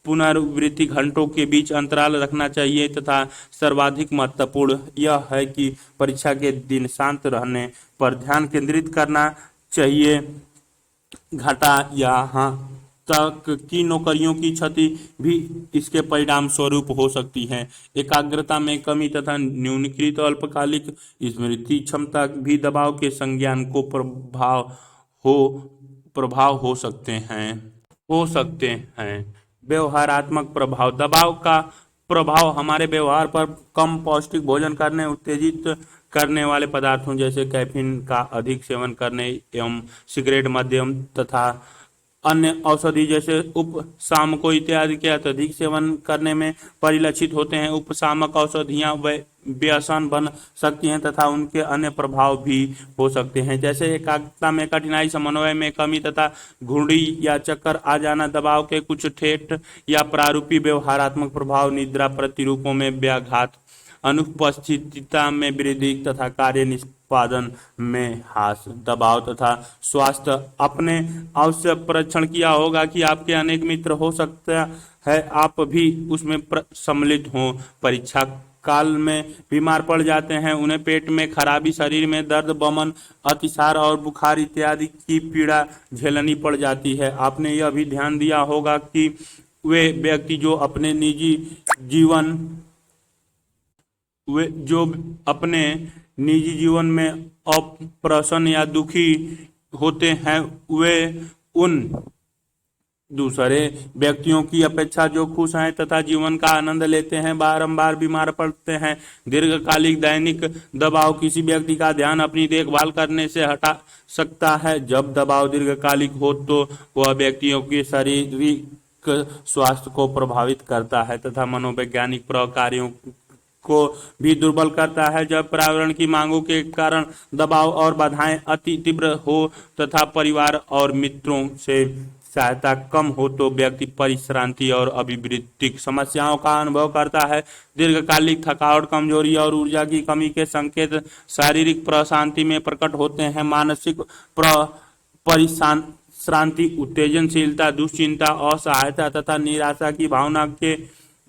पुनरावृत्ति घंटों के बीच अंतराल रखना चाहिए तथा सर्वाधिक महत्वपूर्ण यह है कि परीक्षा के दिन शांत रहने पर ध्यान केंद्रित करना चाहिए। घाटा यहाँ तक की नौकरियों की क्षति भी इसके परिणाम स्वरूप हो सकती है। एकाग्रता में कमी तथा न्यूनीकृत अल्पकालिक स्मृति क्षमता भी दबाव के संज्ञान को प्रभाव हो सकते हैं। व्यवहारात्मक प्रभाव, दबाव का प्रभाव हमारे व्यवहार पर कम पौष्टिक भोजन करने, उत्तेजित करने वाले पदार्थों जैसे कैफीन का अधिक सेवन करने एवं सिगरेट, मद्यम तथा अन्य औषधि जैसे उपशामकों इत्यादि के अत्यधिक सेवन करने में परिलक्षित होते हैं। उपशामक औषधियां व्यसन बन सकती हैं तथा उनके अन्य प्रभाव भी हो सकते हैं, जैसे एकाग्रता में कठिनाई, समन्वय में कमी तथा घुंडी या चक्कर आ जाना। दबाव के कुछ ठेठ या प्रारूपी व्यवहारात्मक प्रभाव, निद्रा प्रतिरूपों में व्याघात, अनुपस्थितता में वृद्धि तथा कार्य निष्पादन में ह्रास। दबाव तथा स्वास्थ्य, अपने अवश्य परीक्षण किया होगा कि आपके अनेक मित्र हो सकता है आप भी उसमें सम्मिलित हों, परीक्षा काल में बीमार पड़ जाते हैं, उन्हें पेट में खराबी, शरीर में दर्द, वमन, अतिसार और बुखार इत्यादि की पीड़ा झेलनी पड़ जाती है। आपने यह भी ध्यान दिया होगा कि वे व्यक्ति जो अपने निजी जीवन में अप्रसन्न या दुखी होते हैं, वे उन दूसरे व्यक्तियों की अपेक्षा जो खुश हैं तथा जीवन का आनंद लेते हैं, बारंबार बीमार पड़ते हैं। दीर्घकालिक दैनिक दबाव किसी व्यक्ति का ध्यान अपनी देखभाल करने से हटा सकता है। जब दबाव दीर्घकालिक हो तो वह व्यक्तियों के शारीरिक स्वास्थ्य को प्रभावित करता है तथा मनोवैज्ञानिक प्रक्रियाओं को भी दुर्बल करता है। जब पर्यावरण की मांगों के कारण दबाव और बाधाएं अति तीव्र हो तथा परिवार और मित्रों से सहायता कम हो तो व्यक्ति परिश्रांति और अभिवृत्तिक समस्याओं का अनुभव करता है। दीर्घकालिक थकावट, कमजोरी और ऊर्जा की कमी के संकेत शारीरिक प्रशांति में प्रकट होते हैं। मानसिक परिश्रांति उत्तेजनशीलता, दुश्चिंता, असहायता तथा निराशा की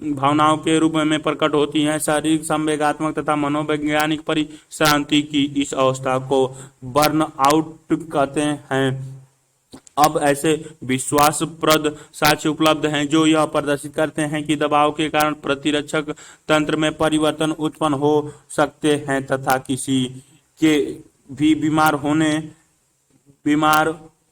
भावनाओं के रूप में प्रकट होती हैं। शारीरिक, संवेगात्मक तथा मनोवैज्ञानिक परिश्रांति की इस अवस्था को बर्न आउट कहते हैं। अब ऐसे विश्वासप्रद साक्ष्य उपलब्ध हैं जो यह प्रदर्शित करते हैं कि दबाव के कारण प्रतिरक्षक तंत्र में परिवर्तन उत्पन्न हो सकते हैं तथा किसी के भी बीमार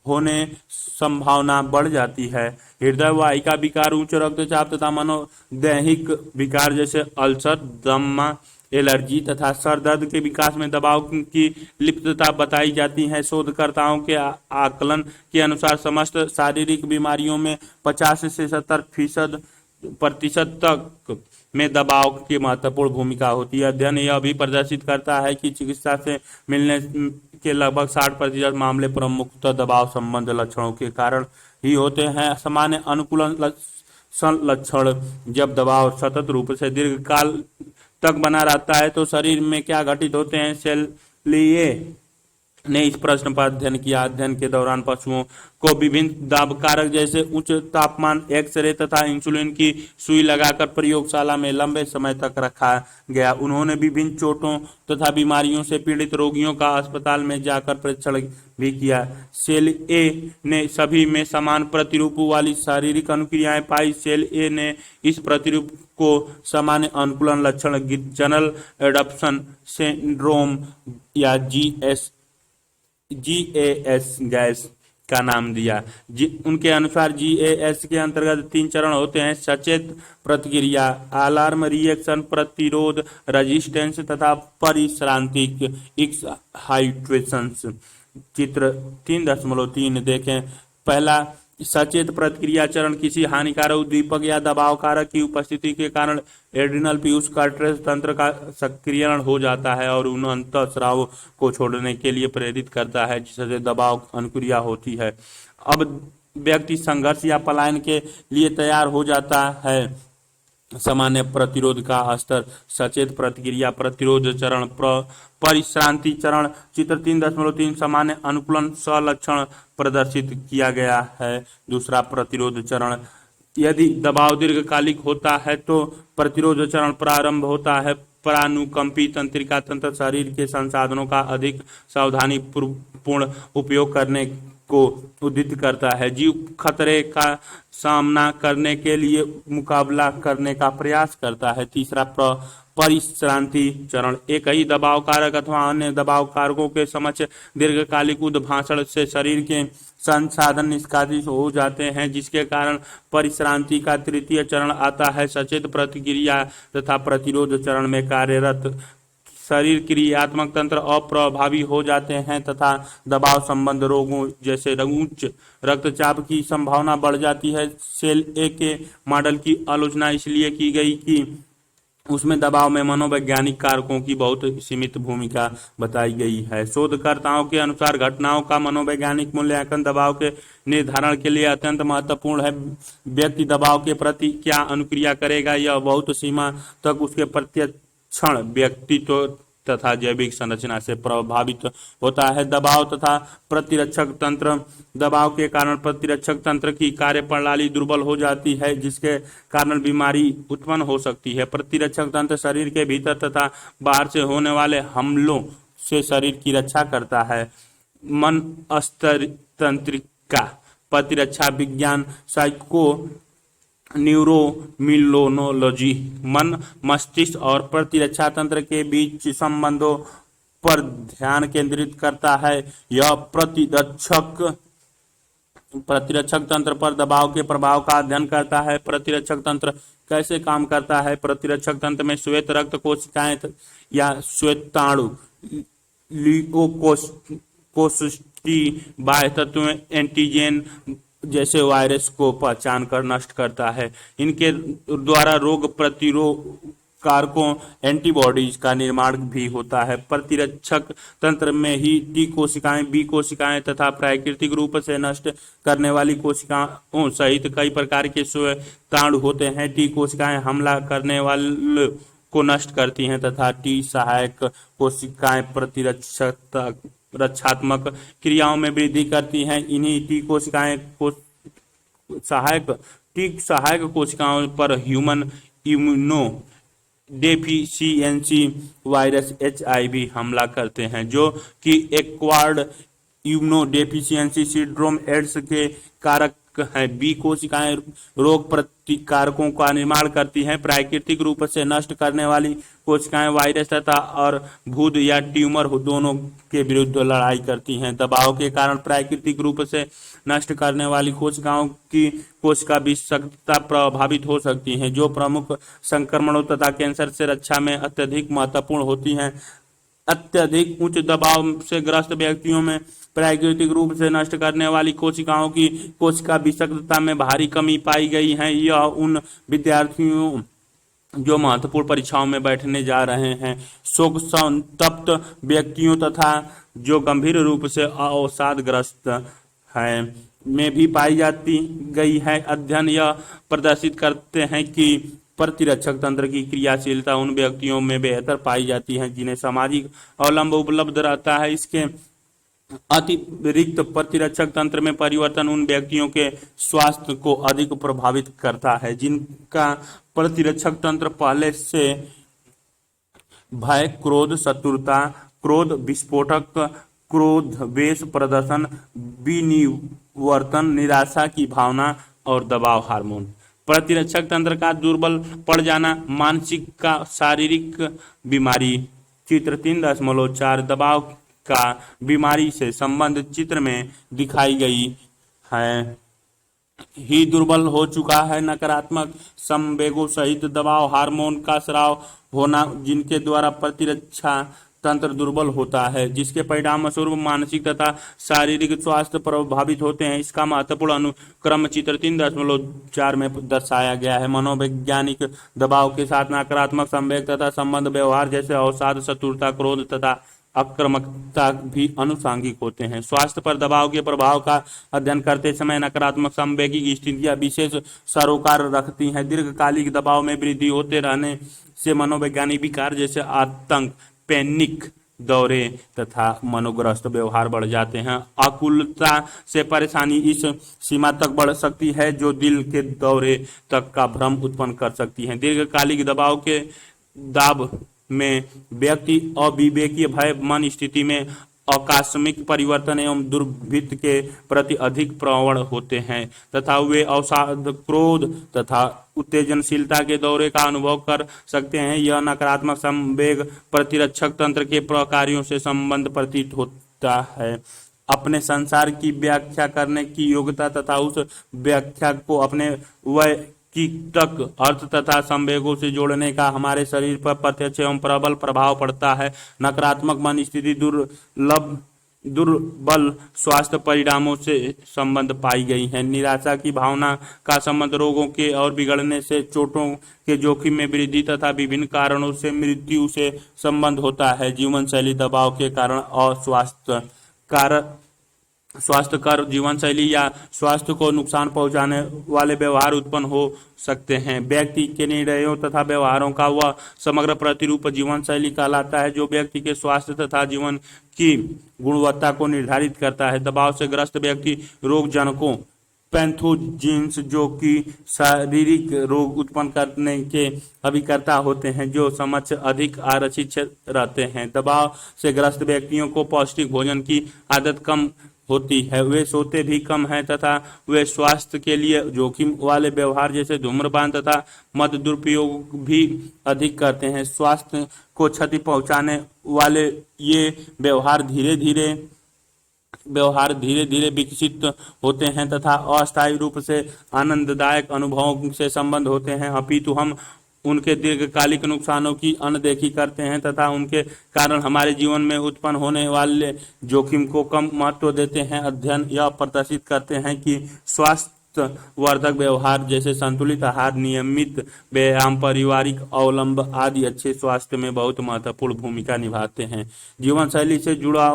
होने संभावना बढ़ जाती है। हृदय वाहिका विकार, उच्च रक्तचाप तथा मनोदैहिक विकार जैसे अल्सर, दमा, एलर्जी तथा सर दर्द के विकास में दबाव की लिप्तता बताई जाती है। शोधकर्ताओं के आकलन के अनुसार समस्त शारीरिक बीमारियों में 50 से 70% तक में दबाव की महत्वपूर्ण भूमिका होती है। अध्ययन यह भी प्रदर्शित करता है कि चिकित्सा से मिलने के लगभग 60% मामले प्रमुखतः दबाव संबंध लक्षणों के कारण ही होते हैं। सामान्य अनुकूलन लक्षण, जब दबाव सतत रूप से दीर्घकाल तक बना रहता है तो शरीर में क्या घटित होते हैं। सेलिए ने इस प्रश्न पर अध्ययन किया। अध्ययन के दौरान पशुओं को विभिन्न दाब कारक जैसे उच्च तापमान, एक्सरे तथा इंसुलिन की सुई लगाकर प्रयोगशाला में लंबे समय तक रखा गया। उन्होंने विभिन्न चोटों तथा बीमारियों से पीड़ित रोगियों का अस्पताल में जाकर परीक्षण भी किया। सेल ए ने सभी में समान प्रतिरूप वाली शारीरिक अनुक्रियाएं पाई। सेल ए ने इस प्रतिरूप को सामान्य अनुकूलन लक्षण, जनरल एडप्शन सिंड्रोम या GAS गैस का नाम दिया। उनके अनुसार GAS के अंतर्गत 3 चरण होते हैं: सचेत प्रतिक्रिया, अलार्म रिएक्शन, प्रतिरोध रेजिस्टेंस तथा परिश्रांतिक एक्साइटेशन। चित्र 3.3 देखें। पहला, सचेत प्रतिक्रिया चरण किसी हानिकारक उद्दीपक या दबाव कारक की उपस्थिति के कारण एड्रिनल पीयूष कार्टेज तंत्र का सक्रियण हो जाता है और उन अंतःस्राव को छोड़ने के लिए प्रेरित करता है जिससे दबाव अनुक्रिया होती है। अब व्यक्ति संघर्ष या पलायन के लिए तैयार हो जाता है। सामान्य प्रतिरोध का स्तर, सचेत प्रतिक्रिया, प्रतिरोध चरण, परिश्रांति चरण। चित्र 3.3 सामान्य अनुकूलन लक्षण प्रदर्शित किया गया है। दूसरा, प्रतिरोध चरण, यदि दबाव दीर्घकालिक होता है तो प्रतिरोध चरण प्रारंभ होता है। प्रानुकंपी तंत्रिका तंत्र शरीर के संसाधनों का अधिक सावधानी पूर्ण उपयोग करने को उद्दीत करता है। जीव खतरे का सामना करने के लिए मुकाबला करने का प्रयास करता है। तीसरा, परिश्रांति चरण, एक ही दबाव कारक अथवा अन्य दबाव कारकों के समक्ष दीर्घकालिक उद्भाषण से शरीर के संसाधन निष्कासित हो जाते हैं जिसके कारण परिश्रांति का तृतीय चरण आता है। सचेत प्रतिक्रिया तथा प्रतिरोध चरण में कार्यरत शरीर क्रियात्मक तंत्र अप्रभावी हो जाते हैं तथा दबाव संबंध रोगों जैसे उच्च रक्तचाप की संभावना बढ़ जाती है। सेल ए के मॉडल की आलोचना इसलिए की गई कि उसमें दबाव में मनोवैज्ञानिक कारकों की बहुत सीमित भूमिका बताई गई है। शोधकर्ताओं के अनुसार घटनाओं का मनोवैज्ञानिक मूल्यांकन दबाव के निर्धारण के लिए अत्यंत महत्वपूर्ण है। व्यक्ति दबाव के प्रति क्या अनुक्रिया करेगा यह बहुत सीमा तक उसके प्रत्यक्षण व्यक्तित्व तथा जैविक संरचना से प्रभावित होता है। दबाव तथा प्रतिरक्षक तंत्र, दबाव के कारण प्रतिरक्षक तंत्र की कार्यप्रणाली दुर्बल हो जाती है जिसके कारण बीमारी उत्पन्न हो सकती है। प्रतिरक्षक तंत्र शरीर के भीतर तथा बाहर से होने वाले हमलों से शरीर की रक्षा करता है। मन स्तर तंत्रिका प्रतिरक्षा विज्ञान, साइको न्यूरोइम्यूनोलॉजी मन, मस्तिष्क और प्रतिरक्षा तंत्र के बीच संबंधों पर ध्यान केंद्रित करता है। यह प्रतिरक्षक तंत्र पर दबाव के प्रभाव का अध्ययन करता है। प्रतिरक्षक तंत्र कैसे काम करता है। प्रतिरक्षक तंत्र में श्वेत रक्त कोशिकाएं या श्वेताणु, ल्यूकोसिटी, बाह्य तत्व, एंटीजन जैसे वायरस को पहचान कर नष्ट करता है। इनके द्वारा रोग प्रतिरोध कारकों एंटीबॉडीज का निर्माण भी होता है। प्रतिरक्षक तंत्र में ही टी कोशिकाएं, बी कोशिकाएं तथा प्राकृतिक रूप से नष्ट करने वाली कोशिकाओं सहित कई प्रकार के श्वेताणु होते हैं। टी कोशिकाएं हमला करने वाले को नष्ट करती हैं तथा टी सहायक कोशिकाएं रक्षात्मक क्रियाओं में वृद्धि करती हैं। इन्हीं टी सहायक कोशिकाओं पर human immuno deficiency virus HIV हमला करते हैं जो कि एक्वायर्ड इम्यूनोडेफिशिएंसी सिंड्रोम एड्स के कारक है। बी कोशिकाएं रोग प्रतिकारकों का निर्माण करती हैं। प्राकृतिक रूप से नष्ट करने वाली कोशिकाएं वायरस तथा और भूत या ट्यूमर दोनों के विरुद्ध लड़ाई करती हैं। दबाव के कारण प्राकृतिक रूप से नष्ट करने वाली कोशिकाओं की कोशिका विषाक्तता प्रभावित हो सकती है, जो प्रमुख संक्रमणों तथा कैंसर से रक्षा में अत्यधिक महत्वपूर्ण होती हैं। अत्यधिक उच्च दबाव से ग्रस्त व्यक्तियों में प्राकृतिक रूप से नष्ट करने वाली कोशिकाओं की कोशिका विषाक्तता में भारी कमी पाई गई है। यह उन विद्यार्थियों जो महत्वपूर्ण परीक्षाओं में बैठने जा रहे हैं, शोक संतप्त व्यक्तियों तथा जो गंभीर रूप से अवसादग्रस्त है में भी पाई जाती गई है। अध्ययन यह प्रदर्शित करते हैं कि प्रतिरक्षक तंत्र की क्रियाशीलता उन व्यक्तियों में बेहतर पाई जाती है जिन्हें सामाजिक अवलंब उपलब्ध रहता है। इसके अतिरिक्त प्रतिरक्षक तंत्र में परिवर्तन उन व्यक्तियों के स्वास्थ्य को अधिक प्रभावित करता है जिनका प्रतिरक्षक तंत्र पहले से भय, क्रोध, शत्रुता, क्रोध विस्फोटक, क्रोधवेश प्रदर्शन, विनिवर्तन, निराशा की भावना और दबाव हार्मोन। प्रतिरक्षक तंत्र का दुर्बल पड़ जाना मानसिक का शारीरिक बीमारी। चित्र 3.4 दबाव का बीमारी से संबंध चित्र में दिखाई गई है ही दुर्बल हो चुका है। नकारात्मक संवेगों सहित दबाव हार्मोन का स्राव होना जिनके द्वारा प्रतिरक्षा तंत्र दुर्बल होता है, जिसके परिणाम स्वरूप मानसिक तथा शारीरिक स्वास्थ्य प्रभावित होते हैं। इसका महत्वपूर्ण अनुक्रम चित्र 3.4 में दर्शाया गया है। मनोवैज्ञानिक दबाव के साथ नकारात्मक संवेग तथा संबंध व्यवहार जैसे अवसाद, शत्रुता, क्रोध तथा आक्रामकता भी अनुषंगिक होते हैं। स्वास्थ्य पर दबाव के प्रभाव का अध्ययन करते समय नकारात्मक संवेगिक स्थितियां विशेष सरोकार रखती हैं। दीर्घकालिक दबाव में वृद्धि होते रहने से मनोवैज्ञानिक विकार जैसे आतंक, पैनिक दौरे तथा मनोग्रस्त व्यवहार बढ़ जाते हैं। आकुलता से परेशानी इस सीमा तक बढ़ सकती है जो दिल के दौरे तक का भ्रम उत्पन्न कर सकती है। दीर्घकालिक दबाव के दाब में व्यक्ति अविवेकीय भय, मन स्थिति में आकस्मिक परिवर्तन एवं दुर्वृत्त के प्रति अधिक प्रवण होते हैं तथा वे अवसाद, क्रोध तथा उत्तेजनशीलता के दौरे का अनुभव कर सकते हैं। यह नकारात्मक संवेग प्रतिरक्षक तंत्र के प्रकारों से संबंध प्रतीत होता है। अपने संसार की व्याख्या करने की योग्यता तथा उस व्याख्या को अपने तक अर्थ तथा संवेगों से जोड़ने का हमारे शरीर पर प्रत्यक्ष एवं प्रबल प्रभाव पड़ता है। नकारात्मक मन स्थिति दुर्बल स्वास्थ्य परिणामों से संबंध पाई गई है। निराशा की भावना का संबंध रोगों के और बिगड़ने से, चोटों के जोखिम में वृद्धि तथा विभिन्न कारणों से मृत्यु से संबंध होता है। जीवन शैली दबाव के कारण स्वास्थ्यकर जीवन शैली या स्वास्थ्य को नुकसान पहुंचाने वाले व्यवहार उत्पन्न हो सकते हैं। व्यक्ति के निर्णयों तथा व्यवहारों का वह समग्र प्रतिरूप जीवन शैली कहलाता है जो व्यक्ति के स्वास्थ्य तथा जीवन की गुणवत्ता को निर्धारित करता है। दबाव से ग्रस्त व्यक्ति रोगजनकों, पैथोजेंस जो कि शारीरिक रोग उत्पन्न करने के अभिकर्ता होते हैं, जो समक्ष अधिक आरक्षित रहते हैं। दबाव से ग्रस्त व्यक्तियों को पौष्टिक भोजन की आदत कम होती है, वे सोते भी कम हैं तथा वे स्वास्थ्य के लिए जोखिम वाले व्यवहार जैसे धूम्रपान तथा मद दुरुपयोग भी अधिक करते हैं। स्वास्थ्य को क्षति पहुंचाने वाले ये व्यवहार धीरे धीरे विकसित होते हैं तथा अस्थायी रूप से आनंददायक अनुभवों से संबंध होते हैं, अपितु हम उनके दीर्घकालिक नुकसानों की अनदेखी करते हैं तथा उनके कारण हमारे जीवन में उत्पन्न होने वाले जोखिम को कम महत्व देते हैं। अध्ययन यह प्रदर्शित करते हैं कि स्वास्थ्य वर्धक व्यवहार जैसे संतुलित आहार, नियमित व्यायाम, पारिवारिक अवलंब आदि अच्छे स्वास्थ्य में बहुत महत्वपूर्ण भूमिका निभाते हैं। जीवन शैली से जुड़ा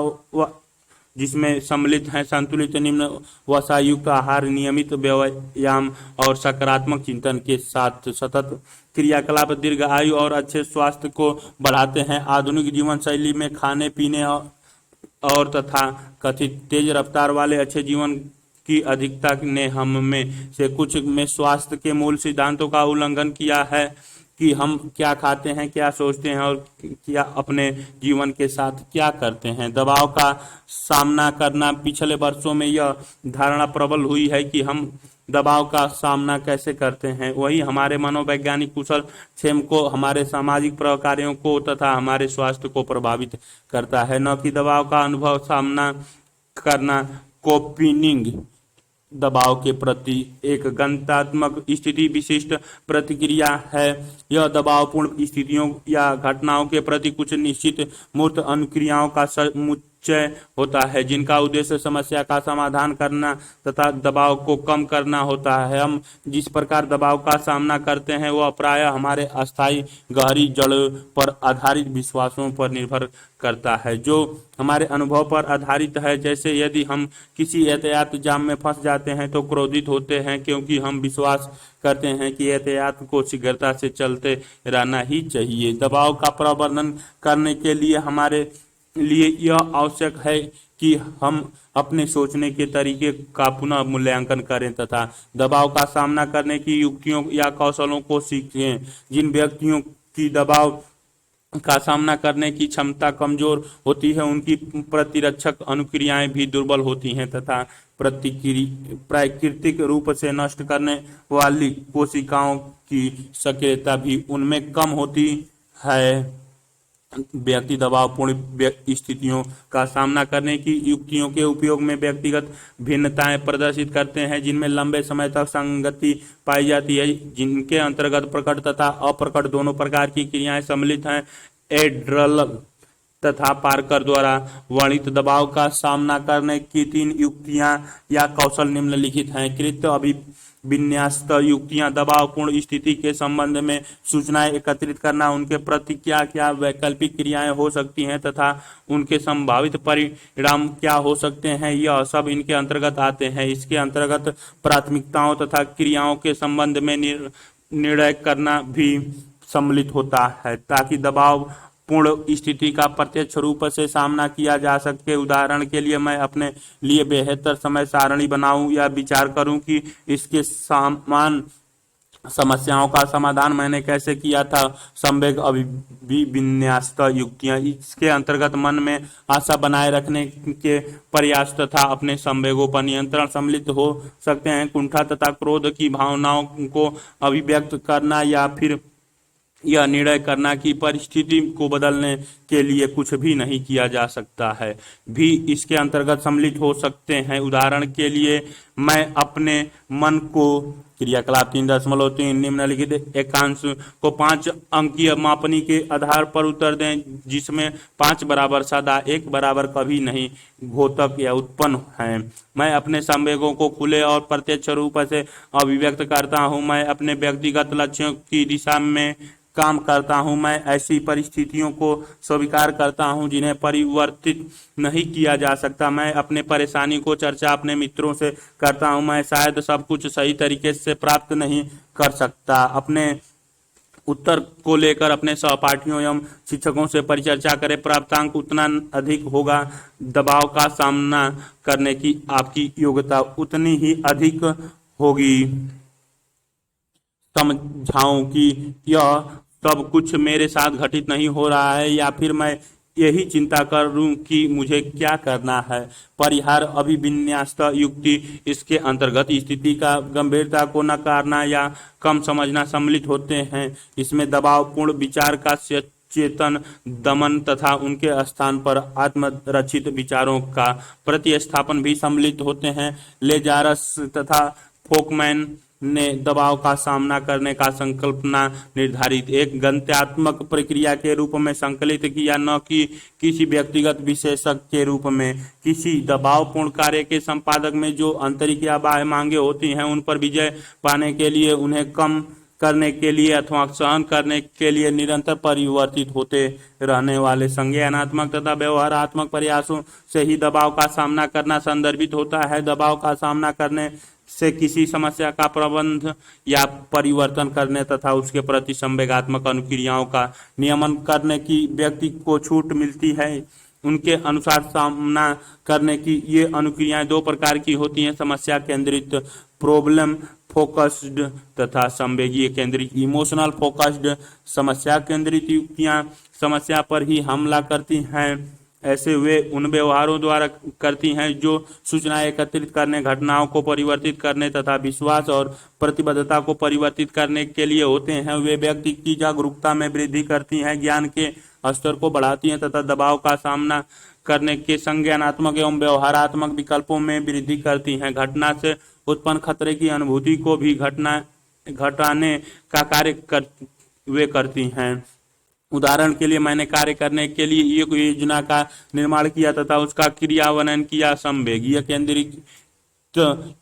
जिसमें सम्मिलित हैं संतुलित निम्न वसायुक्त आहार, नियमित व्यायाम और सकारात्मक चिंतन के साथ सतत क्रियाकलाप दीर्घ आयु और अच्छे स्वास्थ्य को बढ़ाते हैं। आधुनिक जीवन शैली में खाने पीने और तथा कथित तेज रफ्तार वाले अच्छे जीवन की अधिकता ने हम में से कुछ में स्वास्थ्य के मूल सिद्धांतों का उल्लंघन किया है कि हम क्या खाते हैं, क्या सोचते हैं और क्या अपने जीवन के साथ क्या करते हैं। दबाव का सामना करना, पिछले वर्षों में यह धारणा प्रबल हुई है कि हम दबाव का सामना कैसे करते हैं वही हमारे मनोवैज्ञानिक कुशल क्षेम को, हमारे सामाजिक प्रकार्यों को तथा हमारे स्वास्थ्य को प्रभावित करता है, न कि दबाव का अनुभव सामना करना कोपिनिंग दबाव के प्रति एक गणनात्मक स्थिति विशिष्ट प्रतिक्रिया है। यह दबावपूर्ण स्थितियों या घटनाओं के प्रति कुछ निश्चित मूर्त अनुक्रियाओं का समुच्चय होता है जिनका उद्देश्य समस्या का समाधान करना तथा दबाव को कम करना होता है। हम जिस प्रकार दबाव का सामना करते हैं वह प्रायः हमारे अस्थायी गहरी जड़ पर आधारित विश्वासों पर निर्भर करता है जो हमारे अनुभव पर आधारित है। जैसे यदि हम किसी यातायात जाम में फंस जाते हैं तो क्रोधित होते हैं क्योंकि हम विश्वास करते हैं कि यातायात को शीघ्रता से चलते रहना ही चाहिए। दबाव का प्रबंधन करने के लिए हमारे लिए यह आवश्यक है कि हम अपने सोचने के तरीके का पुनः मूल्यांकन करें तथा दबाव का सामना करने की युक्तियों या कौशलों को सीखें। जिन व्यक्तियों की दबाव का सामना करने की क्षमता कमजोर होती है उनकी प्रतिरक्षक अनुक्रियाएं भी दुर्बल होती हैं तथा प्राकृतिक रूप से नष्ट करने वाली कोशिकाओं की सक्रियता भी उनमें कम होती है। व्यक्ति दबावपूर्ण स्थितियों का सामना करने की युक्तियों के उपयोग में व्यक्तिगत भिन्नताएं प्रदर्शित करते हैं जिनमें लंबे समय तक संगति पाई जाती है, जिनके अंतर्गत प्रकट तथा अप्रकट दोनों प्रकार की क्रियाएं सम्मिलित हैं। एड्रल तथा पार्कर द्वारा वर्णित दबाव का सामना करने की 3 युक्तियां या कौशल निम्नलिखित हैं। कृत अभिविन्यास्त युक्तियां दबावपूर्ण स्थिति के संबंध में सूचनाएं एकत्रित करना, उनके प्रति क्या क्या वैकल्पिक क्रियाएं हो सकती हैं तथा उनके संभावित परिणाम क्या हो सकते हैं, यह सब इनके अंतर्गत आते हैं। इसके अंतर्गत प्राथमिकताओं तथा क्रियाओं के संबंध में निर्णय करना भी सम्मिलित होता है ताकि दबाव पूर्ण स्थिति का प्रत्यक्ष रूप से सामना किया जा सके। उदाहरण के लिए मैं अपने लिए बेहतर समय सारणी बनाऊं या विचार करूं कि इसके समान समस्याओं का समाधान मैंने कैसे किया था। संवेग अभिविन्यास युक्तियां, इसके अंतर्गत मन में आशा बनाए रखने के प्रयास तथा अपने संवेगों पर नियंत्रण सम्मिलित हो सकते हैं। कुंठा तथा क्रोध की भावनाओं को अभिव्यक्त करना या फिर यह निर्णय करना कि परिस्थिति को बदलने के लिए कुछ भी नहीं किया जा सकता है, भी इसके अंतर्गत सम्मिलित हो सकते हैं। उदाहरण के लिए मैं अपने मन को क्रियाकलाप 3.3 निम्नलिखित एकांश को 5 अंकीय मापनी के आधार पर उत्तर दें जिसमें 5 बराबर सदा, 1 बराबर कभी नहीं घोतक या उत्पन्न है। मैं अपने संवेगों को खुले और प्रत्यक्ष रूप से अभिव्यक्त करता हूँ। मैं अपने व्यक्तिगत लक्ष्यों की दिशा में काम करता हूं। मैं ऐसी परिस्थितियों को स्वीकार करता हूं जिन्हें परिवर्तित नहीं किया जा सकता। मैं अपने परेशानी को चर्चा अपने मित्रों से करता हूं। मैं शायद सब कुछ सही तरीके से प्राप्त नहीं कर सकता। अपने उत्तर को लेकर अपने सहपाठियों एवं शिक्षकों से परिचर्चा करें। प्राप्तांक उतना अधिक होगा, दबाव का सामना करने की आपकी योग्यता उतनी ही अधिक होगी। समझाऊं कि यह सब कुछ मेरे साथ घटित नहीं हो रहा है या फिर मैं यही चिंता करूं कि मुझे क्या करना है। परिहार अभिविन्यास युक्ति, इसके अंतर्गत स्थिति का गंभीरता को नकारना या कम समझना सम्मिलित होते हैं। इसमें दबावपूर्ण विचार का चेतन दमन तथा उनके स्थान पर आत्मरक्षित विचारों का प्रतिस्थापन भी सम्मिलित होते हैं। लेजारस तथा फोकमैन ने दबाव का सामना करने का संकल्पना निर्धारित एक गणनात्मक प्रक्रिया के रूप में संकलित किया, न कि किसी व्यक्तिगत विशेषज्ञ के रूप में। किसी दबावपूर्ण कार्य के संपादक में जो आंतरिक या बाह्य मांगे होती हैं उन पर विजय पाने के लिए, उन्हें कम करने के लिए अथवा सहन करने के लिए निरंतर परिवर्तित होते रहने वाले संज्ञानात्मक तथा व्यवहारात्मक प्रयासों से ही दबाव का सामना करना संदर्भित होता है। दबाव का सामना करने से किसी समस्या का प्रबंध या परिवर्तन करने तथा उसके प्रति संवेगात्मक अनुक्रियाओं का नियमन करने की व्यक्ति को छूट मिलती है। उनके अनुसार सामना करने की ये अनुक्रियाएं 2 प्रकार की होती हैं। समस्या केंद्रित प्रॉब्लम फोकस्ड तथा संवेगीय केंद्रित। इमोशनल फोकस्ड समस्या केंद्रित युक्तियां समस्या पर ही हमला करती हैं। ऐसे वे उन व्यवहारों द्वारा करती हैं जो सूचना एकत्रित करने, घटनाओं को परिवर्तित करने तथा विश्वास और प्रतिबद्धता को परिवर्तित करने के लिए होते हैं। वे व्यक्ति की जागरूकता में वृद्धि करती हैं, ज्ञान के स्तर को बढ़ाती हैं तथा दबाव का सामना करने के संज्ञानात्मक एवं व्यवहारात्मक विकल्पों में वृद्धि करती हैं। घटना से उत्पन्न खतरे की अनुभूति को भी घटाने का कार्य वे करती हैं। उदाहरण के लिए, मैंने कार्य करने के लिए एक योजना का निर्माण किया तथा उसका क्रियान्वयन किया। संवेगीय केंद्रित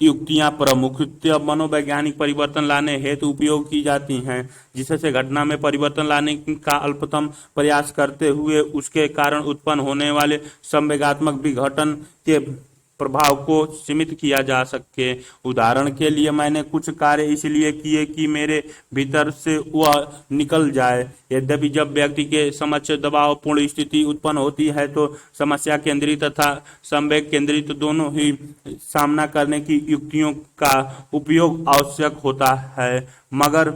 युक्तियां प्रमुखतः मनोवैज्ञानिक परिवर्तन लाने हेतु उपयोग की जाती हैं, जिससे घटना में परिवर्तन लाने का अल्पतम प्रयास करते हुए उसके कारण उत्पन्न होने वाले संवेगात्मक विघटन के प्रभाव को सीमित किया जा सके। उदाहरण के लिए, मैंने कुछ कार्य इसलिए किए कि मेरे भीतर से वह निकल जाए। यद्यपि जब व्यक्ति के समक्ष दबावपूर्ण स्थिति उत्पन्न होती है तो समस्या केंद्रित तथा संवेग केंद्रित दोनों ही सामना करने की युक्तियों का उपयोग आवश्यक होता है, मगर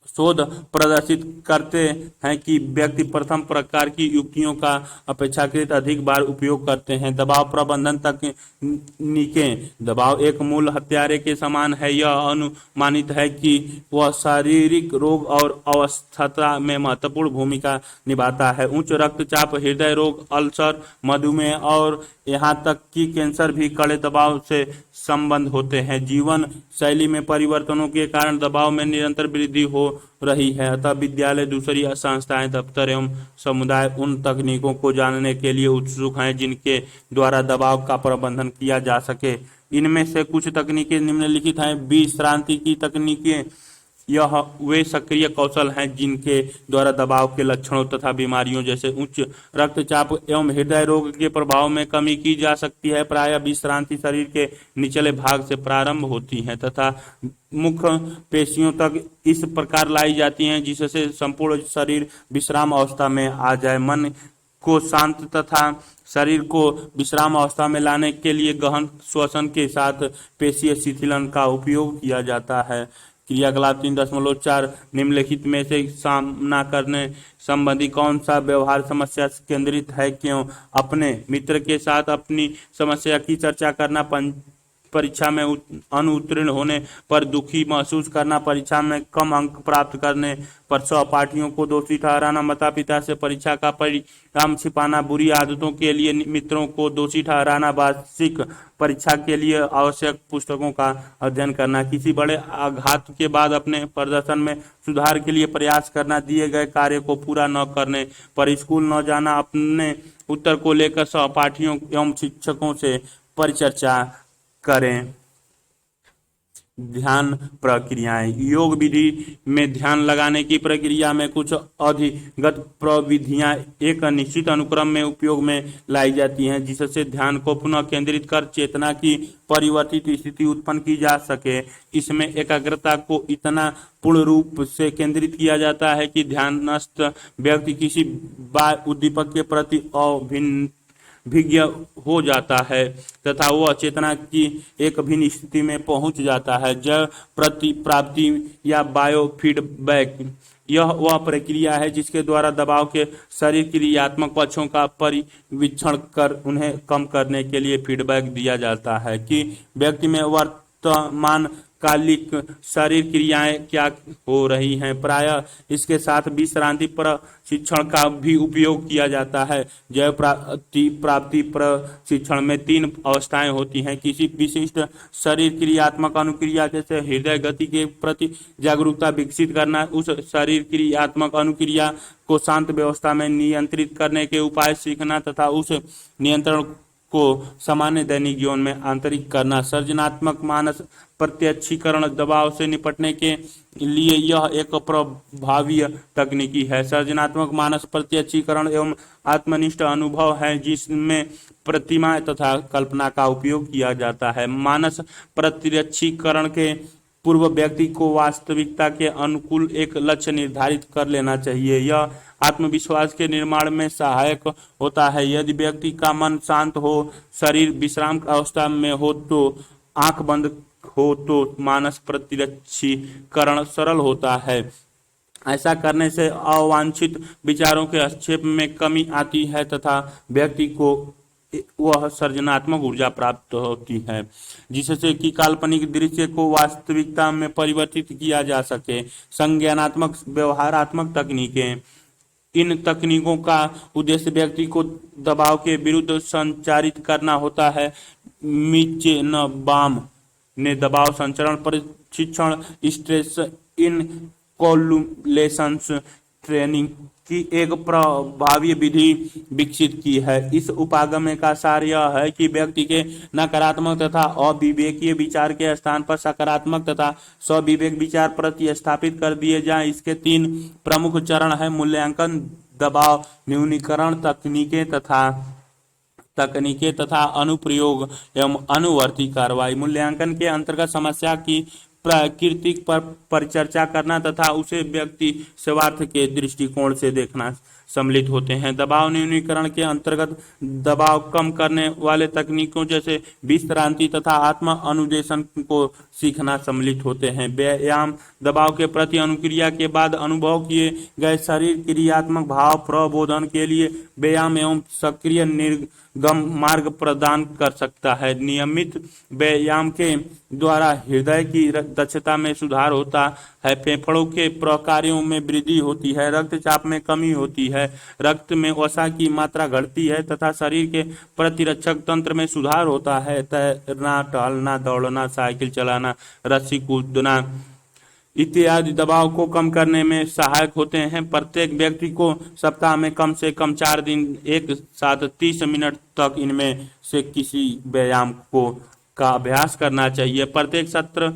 शोध प्रदर्शित करते हैं कि व्यक्ति प्रथम प्रकार की युक्तियों का अपेक्षाकृत अधिक बार उपयोग करते हैं। दबाव प्रबंधन तकनीकें। दबाव एक मूल हत्यारे के समान है। यह अनुमानित है कि वह शारीरिक रोग और अवस्था में महत्वपूर्ण भूमिका निभाता है। उच्च रक्तचाप, हृदय रोग, अल्सर, मधुमेह और यहाँ तक कि कैंसर भी कड़े दबाव से संबंध होते हैं। जीवन शैली में परिवर्तनों के कारण दबाव में निरंतर वृद्धि हो रही है, अतः विद्यालय, दूसरी संस्थाएं, दफ्तर एवं समुदाय उन तकनीकों को जानने के लिए उत्सुक हैं जिनके द्वारा दबाव का प्रबंधन किया जा सके। इनमें से कुछ तकनीकें निम्नलिखित हैं। विश्रांति की तकनीकें। यह वे सक्रिय कौशल हैं जिनके द्वारा दबाव के लक्षणों तथा बीमारियों जैसे उच्च रक्तचाप एवं हृदय रोग के प्रभाव में कमी की जा सकती है। प्रायः विश्रांति शरीर के निचले भाग से प्रारंभ होती है तथा मुख्य पेशियों तक इस प्रकार लाई जाती हैं जिससे संपूर्ण शरीर विश्राम अवस्था में आ जाए। मन को शांत तथा शरीर को विश्राम अवस्था में लाने के लिए गहन श्वसन के साथ पेशीय शिथिलन का उपयोग किया जाता है। क्रियाकलाप 3.4 निम्नलिखित में से सामना करने संबंधी कौन सा व्यवहार समस्या केंद्रित है? क्यों? अपने मित्र के साथ अपनी समस्या की चर्चा करना, परीक्षा में अनुत्तीर्ण होने पर दुखी महसूस करना, परीक्षा में कम अंक प्राप्त करने पर सहपाठियों को दोषी ठहराना, माता पिता से परीक्षा का परिणाम छिपाना, बुरी आदतों के लिए मित्रों को दोषी ठहराना, वार्षिक परीक्षा के लिए आवश्यक पुस्तकों का अध्ययन करना, किसी बड़े आघात के बाद अपने प्रदर्शन में सुधार के लिए प्रयास करना, दिए गए कार्य को पूरा न करने पर स्कूल न जाना, अपने उत्तर को लेकर सहपाठियों एवं शिक्षकों से परिचर्चा करें। ध्यान प्रक्रियाएं। योग विधि में ध्यान लगाने की प्रक्रिया में कुछ अधिगत प्रविधियां एक निश्चित अनुक्रम में उपयोग में लाई जाती हैं जिससे ध्यान को पुनः केंद्रित कर चेतना की परिवर्तित स्थिति उत्पन्न की जा सके। इसमें एकाग्रता को इतना पूर्ण रूप से केंद्रित किया जाता है कि ध्यानस्थ व्यक्ति किसी बाह्य उद्दीपक के प्रति अभिज्ञ हो जाता है तथा वह चेतना की एक भिन्न स्थिति में पहुंच जाता है। जय प्राप्ति या बायो फीडबैक, यह वह प्रक्रिया है जिसके द्वारा दबाव के शरीर क्रियात्मक पक्षों का परिवीक्षण कर उन्हें कम करने के लिए फीडबैक दिया जाता है कि व्यक्ति में वर्तमान कालिक शरीर क्रियाएं क्या हो रही हैं। प्रायः इसके साथ विश्रांति प्रशिक्षण का भी उपयोग किया जाता है। जय प्राप्ति प्रशिक्षण में 3 अवस्थाएं होती हैं। किसी विशिष्ट शरीर क्रियात्मक अनुक्रिया जैसे हृदय गति के प्रति जागरूकता विकसित करना, उस शरीर क्रियात्मक अनुक्रिया को शांत व्यवस्था में नियंत्रित करने के उपाय सीखना तथा उस नियंत्रण को सामान्य दैनिक जीवन में आंतरिक करना। सृजनात्मक मानस प्रत्यक्षीकरण, दबाव से निपटने के लिए यह एक प्रभावी तकनीकी है। सृजनात्मक मानस प्रत्यक्षीकरण एवं आत्मनिष्ठ अनुभव है जिसमें प्रतिमा तथा कल्पना का उपयोग किया जाता है। मानस प्रत्यक्षीकरण के पूर्व व्यक्ति को वास्तविकता के अनुकूल एक लक्ष्य निर्धारित कर लेना चाहिए। यह आत्मविश्वास के निर्माण में सहायक होता है। यदि व्यक्ति का मन शांत हो, शरीर विश्राम अवस्था में हो तो आंख बंद हो तो मानस प्रतिरक्षीकरण सरल होता है। ऐसा करने से अवांछित विचारों के हस्तक्षेप में कमी आती है तथा व्यक्ति को वह सृजनात्मक ऊर्जा प्राप्त होती है, जिससे कि काल्पनिक दृश्य को वास्तविकता में परिवर्तित किया जा सके। संज्ञानात्मक व्यवहारात्मक तकनीकें, इन तकनीकों का उद्देश्य व्यक्ति को दबाव के विरुद्ध संचारित करना होता है। मिचेनबाम ने दबाव संचरण प्रशिक्षण, स्ट्रेस इनकोलुलेशंस ट्रेनिंग की एक प्रभावी विधि विकसित की है। इस उपागम का सार यह है कि व्यक्ति के नकारात्मक तथा अविवेकीय विचार के स्थान पर सकारात्मक तथा स्विवेक विचार प्रतिस्थापित कर दिए जाएं। इसके 3 प्रमुख चरण है: मूल्यांकन, दबाव न्यूनीकरण तकनीकें तथा अनुप्रयोग एवं अनुवर्ती कार्रवाई। मूल्यांकन के अंतर्गत समस्या की प्रकृति पर परिचर्चा करना तथा उसे व्यक्ति स्वार्थ के दृष्टिकोण से देखना सम्मिलित होते हैं। दबाव न्यूनीकरण के अंतर्गत दबाव कम करने वाले तकनीकों जैसे विश्रांति तथा आत्म अनुदेशन को सीखना सम्मिलित होते हैं। व्यायाम, दबाव के प्रति अनुक्रिया के बाद अनुभव किए गए शरीर क्रियात्मक भाव प्रबोधन के लिए व्यायाम एवं सक्रिय निर्गम मार्ग प्रदान कर सकता है। नियमित व्यायाम के द्वारा हृदय की दक्षता में सुधार होता है, फेफड़ों के प्रकार्यों में वृद्धि होती है, रक्तचाप में कमी होती है, रक्त में वसा की मात्रा घटती है तथा शरीर के प्रतिरक्षक तंत्र में सुधार होता है। तैरना, टहलना, दौड़ना, साइकिल चलाना, रस्सी कूदना इत्यादि दबाव को कम करने में सहायक होते हैं। प्रत्येक व्यक्ति को सप्ताह में कम से कम 4 दिन एक साथ 30 मिनट तक इनमें से किसी व्यायाम का अभ्यास करना चाहिए। प्रत्येक सत्र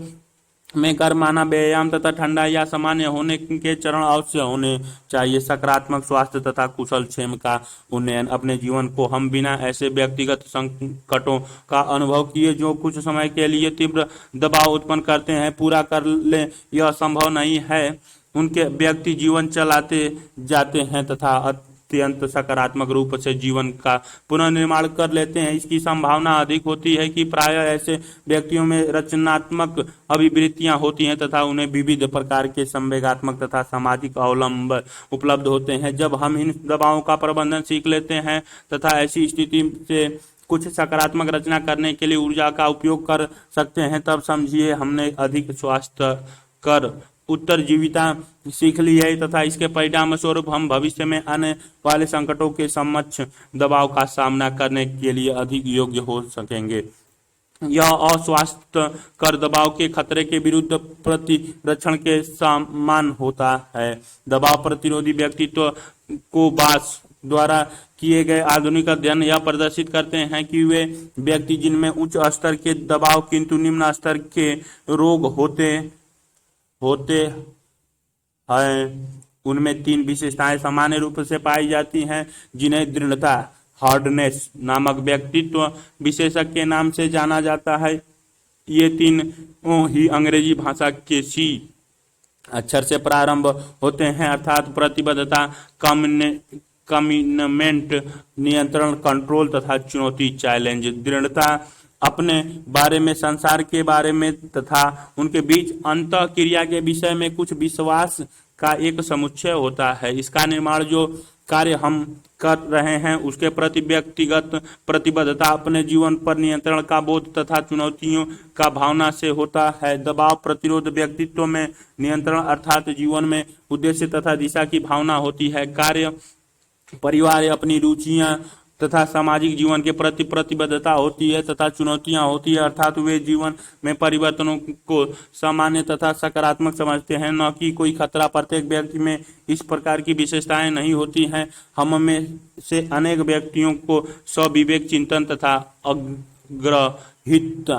में कर्माना व्यायाम तथा ठंडा या सामान्य होने के चरण अवश्य होने चाहिए। सकारात्मक स्वास्थ्य तथा कुशल क्षेम का उन्नयन। अपने जीवन को हम बिना ऐसे व्यक्तिगत संकटों का अनुभव किए जो कुछ समय के लिए तीव्र दबाव उत्पन्न करते हैं पूरा कर ले, यह संभव नहीं है। उनके व्यक्ति जीवन चलाते जाते हैं तथा अत्यंत सकारात्मक रूप से जीवन का पुनर्निर्माण कर लेते हैं। इसकी संभावना अधिक होती है कि प्रायः ऐसे व्यक्तियों में रचनात्मक अभिवृत्तियां होती हैं तथा उन्हें विविध प्रकार के संवेगात्मक तथा सामाजिक अवलंब उपलब्ध होते हैं। जब हम इन दबावों का प्रबंधन सीख लेते हैं तथा ऐसी स्थिति से कुछ सकारात्मक रचना करने के लिए ऊर्जा का उपयोग कर सकते हैं, तब समझिए हमने अधिक स्वास्थ्य कर उत्तरजीविता सीख ली है तथा इसके परिणाम स्वरूप हम भविष्य में आने वाले संकटों के समक्ष दबाव का सामना करने के लिए अधिक योग्य हो सकेंगे। यह अस्वास्थ्यकर दबाव के खतरे के विरुद्ध प्रतिरक्षण के समान होता है। दबाव प्रतिरोधी व्यक्तित्व को बास द्वारा किए गए आधुनिक अध्ययन यह प्रदर्शित करते हैं कि वे व्यक्ति जिनमें उच्च स्तर के दबाव किंतु निम्न स्तर के रोग होते हैं, उनमें 3 विशेषताएं सामान्य रूप से पाई जाती हैं, जिन्हें दृढ़ता हार्डनेस नामक व्यक्तित्व विशेषक के नाम से जाना जाता है। ये 3 ही अंग्रेजी भाषा के सी अक्षर से प्रारंभ होते हैं, अर्थात प्रतिबद्धता, कमिटमेंट, नियंत्रण, कंट्रोल तथा चुनौती, चैलेंज। दृढ़ता अपने बारे में, संसार के बारे में तथा उनके बीच अंतः क्रिया के विषय में कुछ विश्वास का एक समुच्चय होता है। इसका निर्माण जो कार्य हम कर रहे हैं उसके प्रति व्यक्तिगत प्रतिबद्धता, अपने जीवन पर नियंत्रण का बोध तथा चुनौतियों का भावना से होता है। दबाव प्रतिरोध व्यक्तित्व में नियंत्रण अर्थात जीवन में उद्देश्य तथा दिशा की भावना होती है। कार्य, परिवार, अपनी रुचियां तथा सामाजिक जीवन के प्रति प्रतिबद्धता होती है तथा चुनौतियां होती है, अर्थात वे जीवन में परिवर्तनों को सामान्य तथा सकारात्मक समझते हैं, न कि कोई खतरा। प्रत्येक व्यक्ति में इस प्रकार की विशेषताएं नहीं होती हैं। हम में से अनेक व्यक्तियों को स्विवेक, चिंतन तथा अग्रहित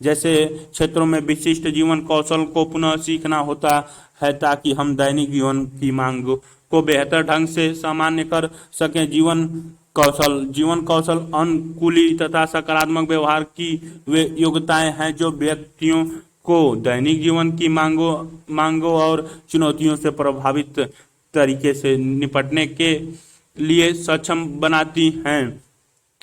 जैसे क्षेत्रों में विशिष्ट जीवन कौशल को पुनः सीखना होता है ताकि हम दैनिक जीवन की मांग को बेहतर ढंग से सामान्य कर सकें। जीवन कौशल अनुकूली तथा सकारात्मक व्यवहार की वे योग्यताएं हैं जो व्यक्तियों को दैनिक जीवन की मांगों और चुनौतियों से प्रभावित तरीके से निपटने के लिए सक्षम बनाती हैं।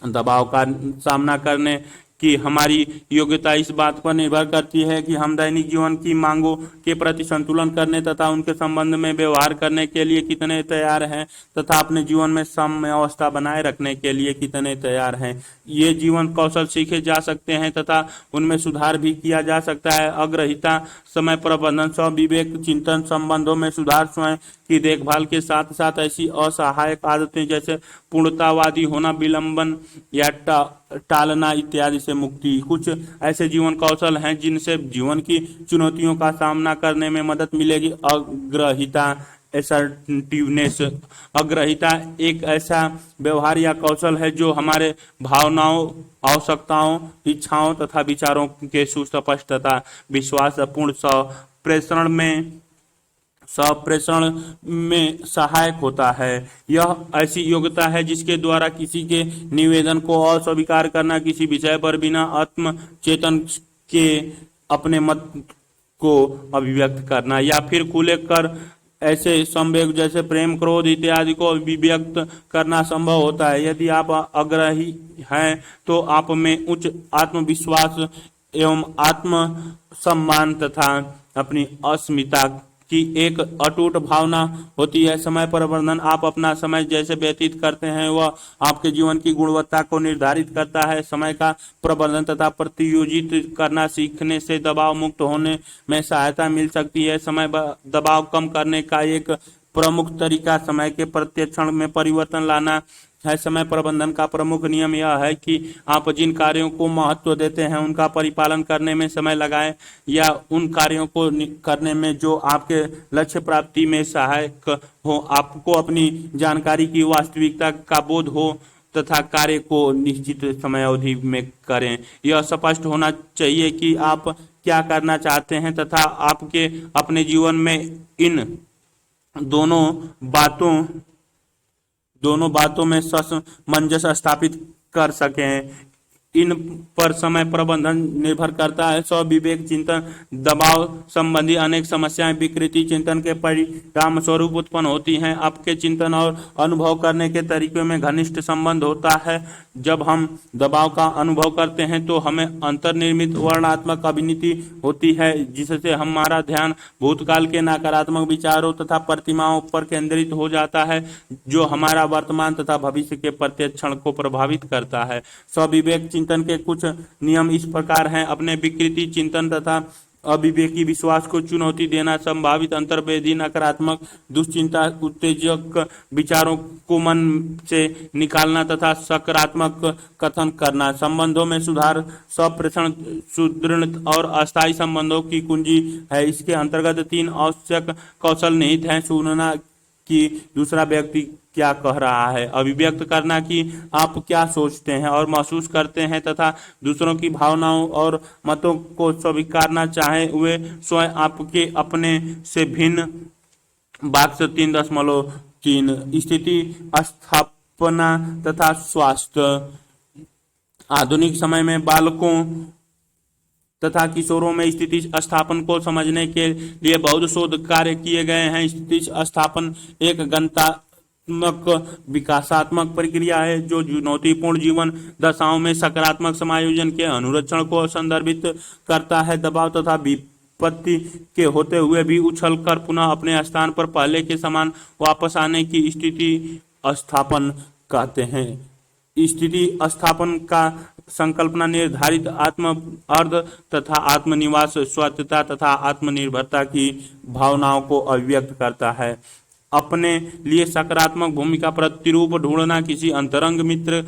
दबाव का सामना करने कि हमारी योग्यता इस बात पर निर्भर करती है कि हम दैनिक जीवन की मांगों के प्रति संतुलन करने तथा उनके संबंध में व्यवहार करने के लिए कितने तैयार हैं तथा अपने जीवन में साम्य अवस्था बनाए रखने के लिए कितने तैयार हैं। ये जीवन कौशल सीखे जा सकते हैं तथा उनमें सुधार भी किया जा सकता है। अग्रहिता, समय प्रबंधन, स्वविवेक, चिंतन, संबंधों में सुधार, स्वयं की देखभाल के साथ साथ ऐसी असहायक आदतें जैसे पूर्णतावादी होना, विलंबन या टालना इत्यादि से मुक्ति कुछ ऐसे जीवन कौशल हैं जिनसे जीवन की चुनौतियों का सामना करने में मदद मिलेगी। अग्रहिता, असर्टिवनेस। अग्रहिता एक ऐसा व्यवहार या कौशल है जो हमारे भावनाओं, आवश्यकताओं, इच्छाओं तथा विचारों के सुस्पष्ट तथा विश्वासपूर्ण संप्रेषण में सहायक होता है। यह ऐसी योग्यता है जिसके द्वारा किसी के निवेदन को अस्वीकार करना, किसी विषय पर बिना आत्मचेतन के अपने मत को अभिव्यक्त करना या फिर खुले कर ऐसे संवेग जैसे प्रेम, क्रोध इत्यादि को अभिव्यक्त करना संभव होता है। यदि आप आग्रही हैं तो आप में उच्च आत्मविश्वास एवं आत्म सम्मान तथा अपनी अस्मिता की एक अटूट भावना होती है। समय प्रबंधन, आप अपना समय जैसे व्यतीत करते हैं वह आपके जीवन की गुणवत्ता को निर्धारित करता है। समय का प्रबंधन तथा प्रतियोजित करना सीखने से दबाव मुक्त होने में सहायता मिल सकती है। समय दबाव कम करने का एक प्रमुख तरीका समय के प्रत्येक क्षण में परिवर्तन लाना है। समय प्रबंधन का प्रमुख नियम यह है कि आप जिन कार्यों को महत्व देते हैं उनका परिपालन करने में समय लगाएं या उन कार्यों को करने में जो आपके लक्ष्य प्राप्ति में सहायक हो। आपको अपनी जानकारी की वास्तविकता का बोध हो तथा कार्य को निश्चित समय अवधि में करें। यह स्पष्ट होना चाहिए कि आप क्या करना चाहते हैं तथा आपके अपने जीवन में इन दोनों बातों में सामंजस्य स्थापित कर सकें। इन पर समय प्रबंधन निर्भर करता है। स्वविवेक, चिंतन, दबाव संबंधी अनेक समस्याएं विकृति चिंतन के परिणाम स्वरूप उत्पन्न होती हैं। आपके चिंतन और अनुभव करने के तरीकों में घनिष्ठ संबंध होता है। जब हम दबाव का अनुभव करते हैं तो हमें अंतर्निर्मित वर्णनात्मक अभिनीति होती है जिससे हमारा ध्यान भूतकाल के नकारात्मक विचारों तथा प्रतिमाओं पर केंद्रित हो जाता है जो हमारा वर्तमान तथा भविष्य के प्रत्येक क्षण को प्रभावित करता है। स्वविवेक चिंतन के कुछ नियम इस प्रकार हैं। अपने विकृति चिंतन तथा अविवेकी विश्वास को चुनौती देना, संभावित अंतर्वेदी नकारात्मक दुश्चिंता उत्तेजक विचारों को मन से निकालना तथा सकारात्मक कथन करना, संबंधों में सुधार, संप्रेषण सुदृढ़ और अस्थायी संबंधों की कुंजी है। इसके अंतर्गत 3 आवश्यक कौशल निहित हैं। सुनना कि दूसरा व्यक्ति क्या कह रहा है, अभिव्यक्त करना कि आप क्या सोचते हैं और महसूस करते हैं तथा दूसरों की भावनाओं और मतों को स्वीकारना चाहे वे स्वयं आपके अपने से भिन्न। वाक्य 3.3 स्थिति स्थापना तथा स्वास्थ्य। आधुनिक समय में बालकों तथा किशोरों में स्थिति स्थापन को समझने के लिए बहुत शोध कार्य किए गए हैं। स्थिति स्थापन एक विकासात्मक प्रक्रिया है जो चुनौतीपूर्ण जीवन दशाओं में सकारात्मक समायोजन के अनुरक्षण को संदर्भित करता है। दबाव तथा विपत्ति के होते हुए भी उछल कर पुनः अपने स्थान पर पहले के समान वापस आने की स्थिति स्थापन कहते हैं। स्थिति स्थापन का संकल्पना निर्धारित आत्म अर्ध तथा आत्मनिवास, स्वायत्तता तथा आत्मनिर्भरता की भावनाओं को अभिव्यक्त करता है। अपने लिए सकारात्मक भूमिका प्रतिरूप ढूंढना, किसी अंतरंग मित्र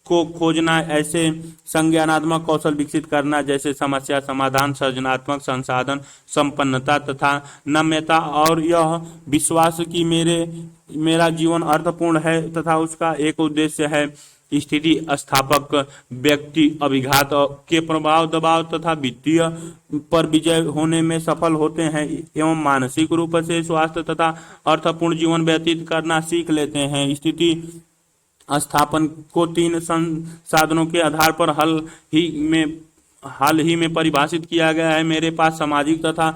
को खोजना, ऐसे संज्ञानात्मक कौशल विकसित करना जैसे समस्या समाधान, सृजनात्मक संसाधन संपन्नता तथा नम्यता, और यह विश्वास कि मेरा जीवन अर्थपूर्ण है तथा उसका एक उद्देश्य है। स्थिति स्थापक व्यक्ति अभिघात के प्रभाव, दबाव तथा वित्तीय पर विजय होने में सफल होते हैं एवं मानसिक रूप से स्वास्थ्य तथा अर्थपूर्ण जीवन व्यतीत करना सीख लेते हैं। स्थिति स्थापन को 3 संसाधनों के आधार पर हाल ही में परिभाषित किया गया है। मेरे पास सामाजिक तथा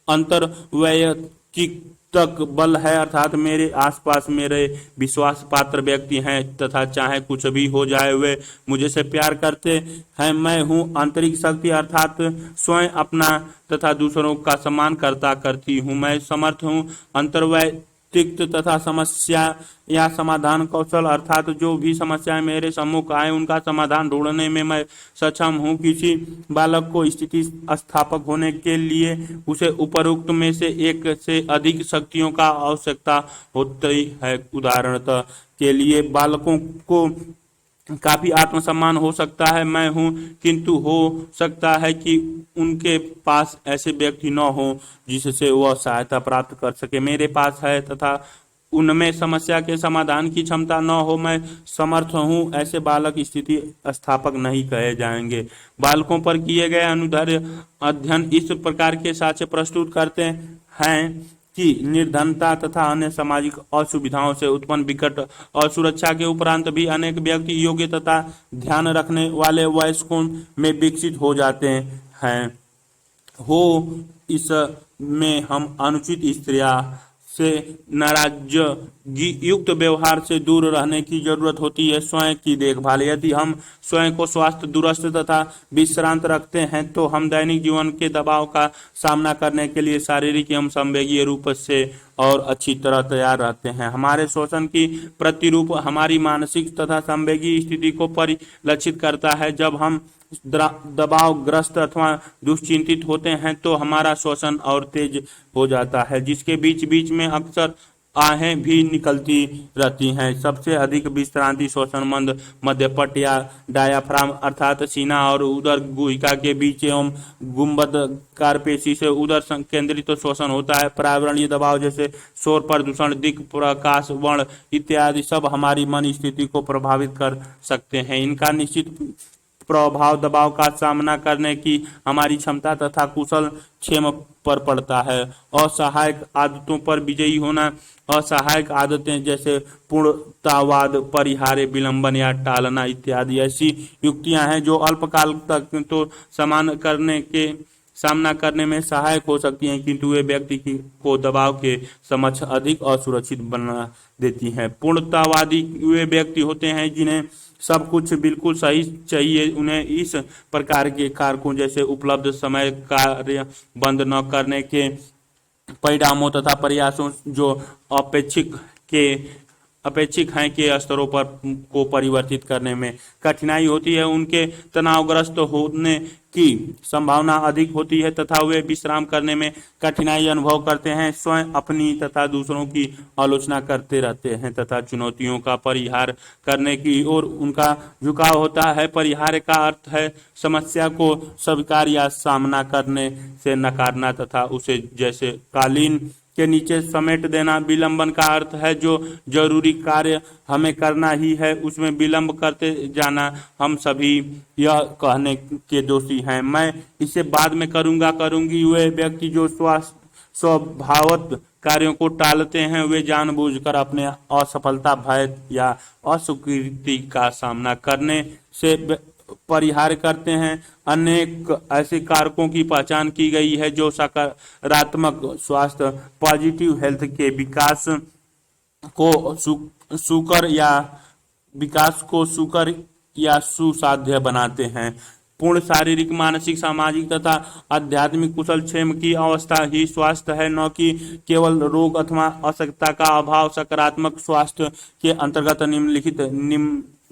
अंतर्वैयक्तिक तक बल है, अर्थात मेरे आसपास मेरे विश्वास पात्र व्यक्ति हैं तथा चाहे कुछ भी हो जाए वे मुझे से प्यार करते हैं। मैं हूँ आंतरिक शक्ति, अर्थात स्वयं अपना तथा दूसरों का सम्मान करता करती हूँ। मैं समर्थ हूँ अंतर्वैयक्तिक तथा समस्या या समाधान कौशल, अर्थात जो भी समस्याएं मेरे सम्मुख आए उनका समाधान ढूंढने में मैं सक्षम हूँ। किसी बालक को स्थिति स्थापक होने के लिए उसे उपरोक्त में से एक से अधिक शक्तियों का आवश्यकता होती है। उदाहरणतः के लिए बालकों को काफी आत्मसम्मान हो सकता है मैं हूँ, किंतु हो सकता है कि उनके पास ऐसे व्यक्ति न हो जिससे वह सहायता प्राप्त कर सके। मेरे पास है तथा उनमें समस्या के समाधान की क्षमता न हो। मैं समर्थ हूँ। ऐसे बालक स्थिति स्थापक नहीं कहे जाएंगे। बालकों पर किए गए अनुदैर्ध्य अध्ययन इस प्रकार के साक्ष्य प्रस्तुत करते हैं कि निर्धनता तथा अन्य सामाजिक असुविधाओं से उत्पन्न विकट असुरक्षा के उपरांत भी अनेक व्यक्ति योग्य तथा ध्यान रखने वाले वयस्कों में विकसित हो जाते हैं। इसमें हम अनुचित स्त्रियां से नाराजगी युक्त व्यवहार से दूर रहने की जरूरत होती है। स्वयं की देखभाल, यदि हम स्वयं को स्वास्थ्य दुरुस्त तथा विश्रांत रखते हैं तो हम दैनिक जीवन के दबाव का सामना करने के लिए शारीरिक एवं संवेदीय रूप से और अच्छी तरह तैयार रहते हैं। हमारे शोषण की प्रतिरूप हमारी मानसिक तथा संवेदीय स्थिति को परिलक्षित करता है। जब हम दबावग्रस्त अथवा दुश्चिंतित होते हैं तो हमारा श्वसन और तेज हो जाता है, जिसके बीच बीच में अक्सर आहें भी निकलती रहती हैं। सबसे अधिक विश्रांति श्वसन मंद मध्यपट या डायाफ्राम अर्थात सीना और उदर गुहिका के बीच एवं गुंबदकार पेशी से उदर केंद्रित श्वसन होता है। पर्यावरणीय दबाव जैसे शोर, प्रदूषण, दिक्, प्रकाश, वर्ण इत्यादि सब हमारी मन स्थिति को प्रभावित कर सकते हैं। इनका निश्चित प्रभाव दबाव का सामना करने की हमारी क्षमता तथा कुशल क्षेम पर पड़ता है। असहायक आदतों पर विजयी होना, असहायक आदतें जैसे पूर्णतावाद, परिहार्य, विलंबन या टालना इत्यादि ऐसी युक्तियां हैं जो अल्पकाल तक तो सामना करने में सहायक हो सकती हैं, किंतु वे व्यक्ति को दबाव के समक्ष अधिक असुरक्षित बना देती हैं। पूर्णतावादी वे व्यक्ति होते हैं जिन्हें सब कुछ बिल्कुल सही चाहिए। उन्हें इस प्रकार के कारकों जैसे उपलब्ध समय, कार्य बंद न करने के परिणामों तथा प्रयासों जो अपेक्षित हैं के स्तरों पर को परिवर्तित करने में कठिनाई होती है। उनके तनावग्रस्त होने की संभावना अधिक होती है तथा वे विश्राम करने में कठिनाई अनुभव करते हैं। स्वयं अपनी तथा दूसरों की आलोचना करते रहते हैं तथा चुनौतियों का परिहार करने की ओर उनका झुकाव होता है। परिहार का अर्थ है समस्या को स्वीकार या सामना करने से नकारना तथा उसे जैसे कालीन के नीचे समेट देना। विलंबन का अर्थ है जो जरूरी कार्य हमें करना ही है उसमें विलंब करते जाना। हम सभी यह कहने के दोषी हैं, मैं इसे बाद में करूंगी। वे व्यक्ति जो स्वभावत कार्यों को टालते हैं वे जानबूझकर अपने असफलता, भय या अस्वीकृति का सामना करने से परिहार करते हैं। अनेक ऐसे कारकों की पहचान की गई है जो सकारात्मक स्वास्थ्य, पॉजिटिव हेल्थ के विकास को सुकर या सुसाध्य बनाते हैं। पूर्ण शारीरिक, मानसिक, सामाजिक तथा आध्यात्मिक कुशल क्षेम की अवस्था ही स्वास्थ्य है, न कि केवल रोग अथवा अशक्तता का अभाव। सकारात्मक स्वास्थ्य के अंतर्गत निम्नलिखित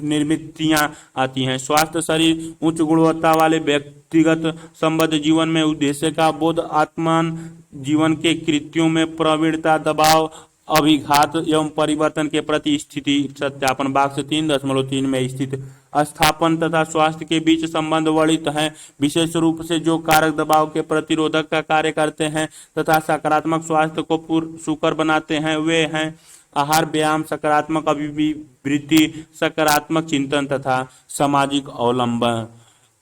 निर्मितियां आती हैं। स्वास्थ्य शरीर, उच्च गुणवत्ता वाले व्यक्तिगत संबद्ध जीवन में उद्देश्य का बोध, आत्मान जीवन के कृत्यों में प्रवीणता, दबाव, अभिघात एवं परिवर्तन के प्रति स्थिति सत्यापन। बॉक्स 3.3 में स्थित स्थापन तथा स्वास्थ्य के बीच संबंध वर्णित हैं, विशेष रूप से जो कारक दबाव के प्रतिरोधक का कार्य करते हैं तथा सकारात्मक स्वास्थ्य को सुकर बनाते हैं। वे हैं आहार, व्यायाम, सकारात्मक अभिवृत्ति, सकारात्मक चिंतन तथा सामाजिक अवलंबन।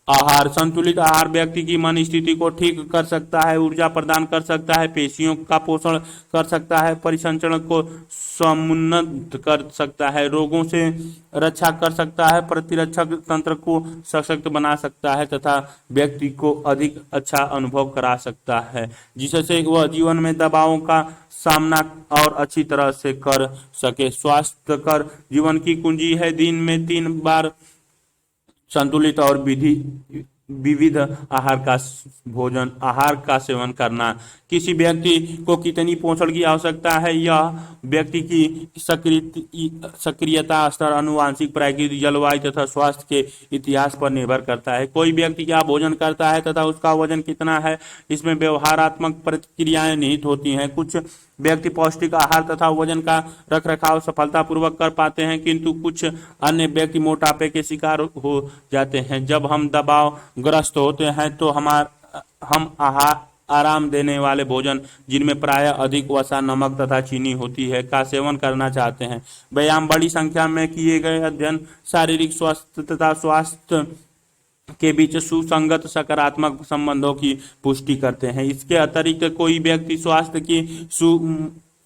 आहार। संतुलित आहार व्यक्ति की मन स्थिति को ठीक कर सकता है, ऊर्जा प्रदान कर सकता है, पेशियों का पोषण कर सकता है, परिसंचरण को समुन्नत कर सकता है, रोगों से रक्षा कर सकता है, प्रतिरक्षक तंत्र को सशक्त बना सकता है तथा व्यक्ति को अधिक अच्छा अनुभव करा सकता है, जिससे वह जीवन में दबावों का सामना और अच्छी तरह से कर सके। स्वास्थ्यकर जीवन की कुंजी है दिन में 3 बार संतुलित और विविध आहार का सेवन करना। किसी व्यक्ति को कितनी पोषण की आवश्यकता है, यह व्यक्ति की सक्रियता स्तर, आनुवंशिक, प्राकृतिक, जलवायु तथा स्वास्थ्य के इतिहास पर निर्भर करता है। कोई व्यक्ति क्या भोजन करता है तथा उसका वजन कितना है, इसमें व्यवहारात्मक प्रक्रियाएं निहित होती हैं। कुछ व्यक्ति पौष्टिक आहार तथा वजन का रखरखाव सफलतापूर्वक कर पाते हैं, किंतु कुछ अन्य व्यक्ति मोटापे के शिकार हो जाते हैं। जब हम दबाव ग्रस्त होते हैं तो हम आराम देने वाले भोजन, जिनमें प्रायः अधिक वसा, नमक तथा चीनी होती है, का सेवन करना चाहते हैं। व्यायाम बड़ी संख्या में किए गए अध्ययन शारीरिक स्वास्थ्य तथा स्वास्थ्य के बीच सुसंगत सकारात्मक संबंधों की पुष्टि करते हैं। इसके अतिरिक्त कोई व्यक्ति स्वास्थ्य की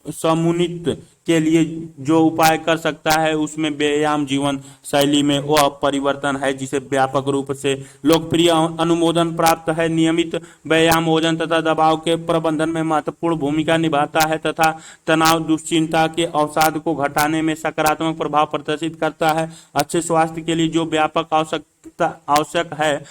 समुन्नति के लिए जो उपाय कर सकता है, उसमें व्यायाम जीवन शैली में वह परिवर्तन है जिसे व्यापक रूप से लोकप्रिय अनुमोदन प्राप्त है। नियमित व्यायाम वजन तथा दबाव के प्रबंधन में महत्वपूर्ण भूमिका निभाता है तथा तनाव, दुश्चिंता के अवसाद को घटाने में सकारात्मक प्रभाव प्रदर्शित करता है। अच्छे स्वास्थ्य के लिए जो व्यापक आवश्यक है,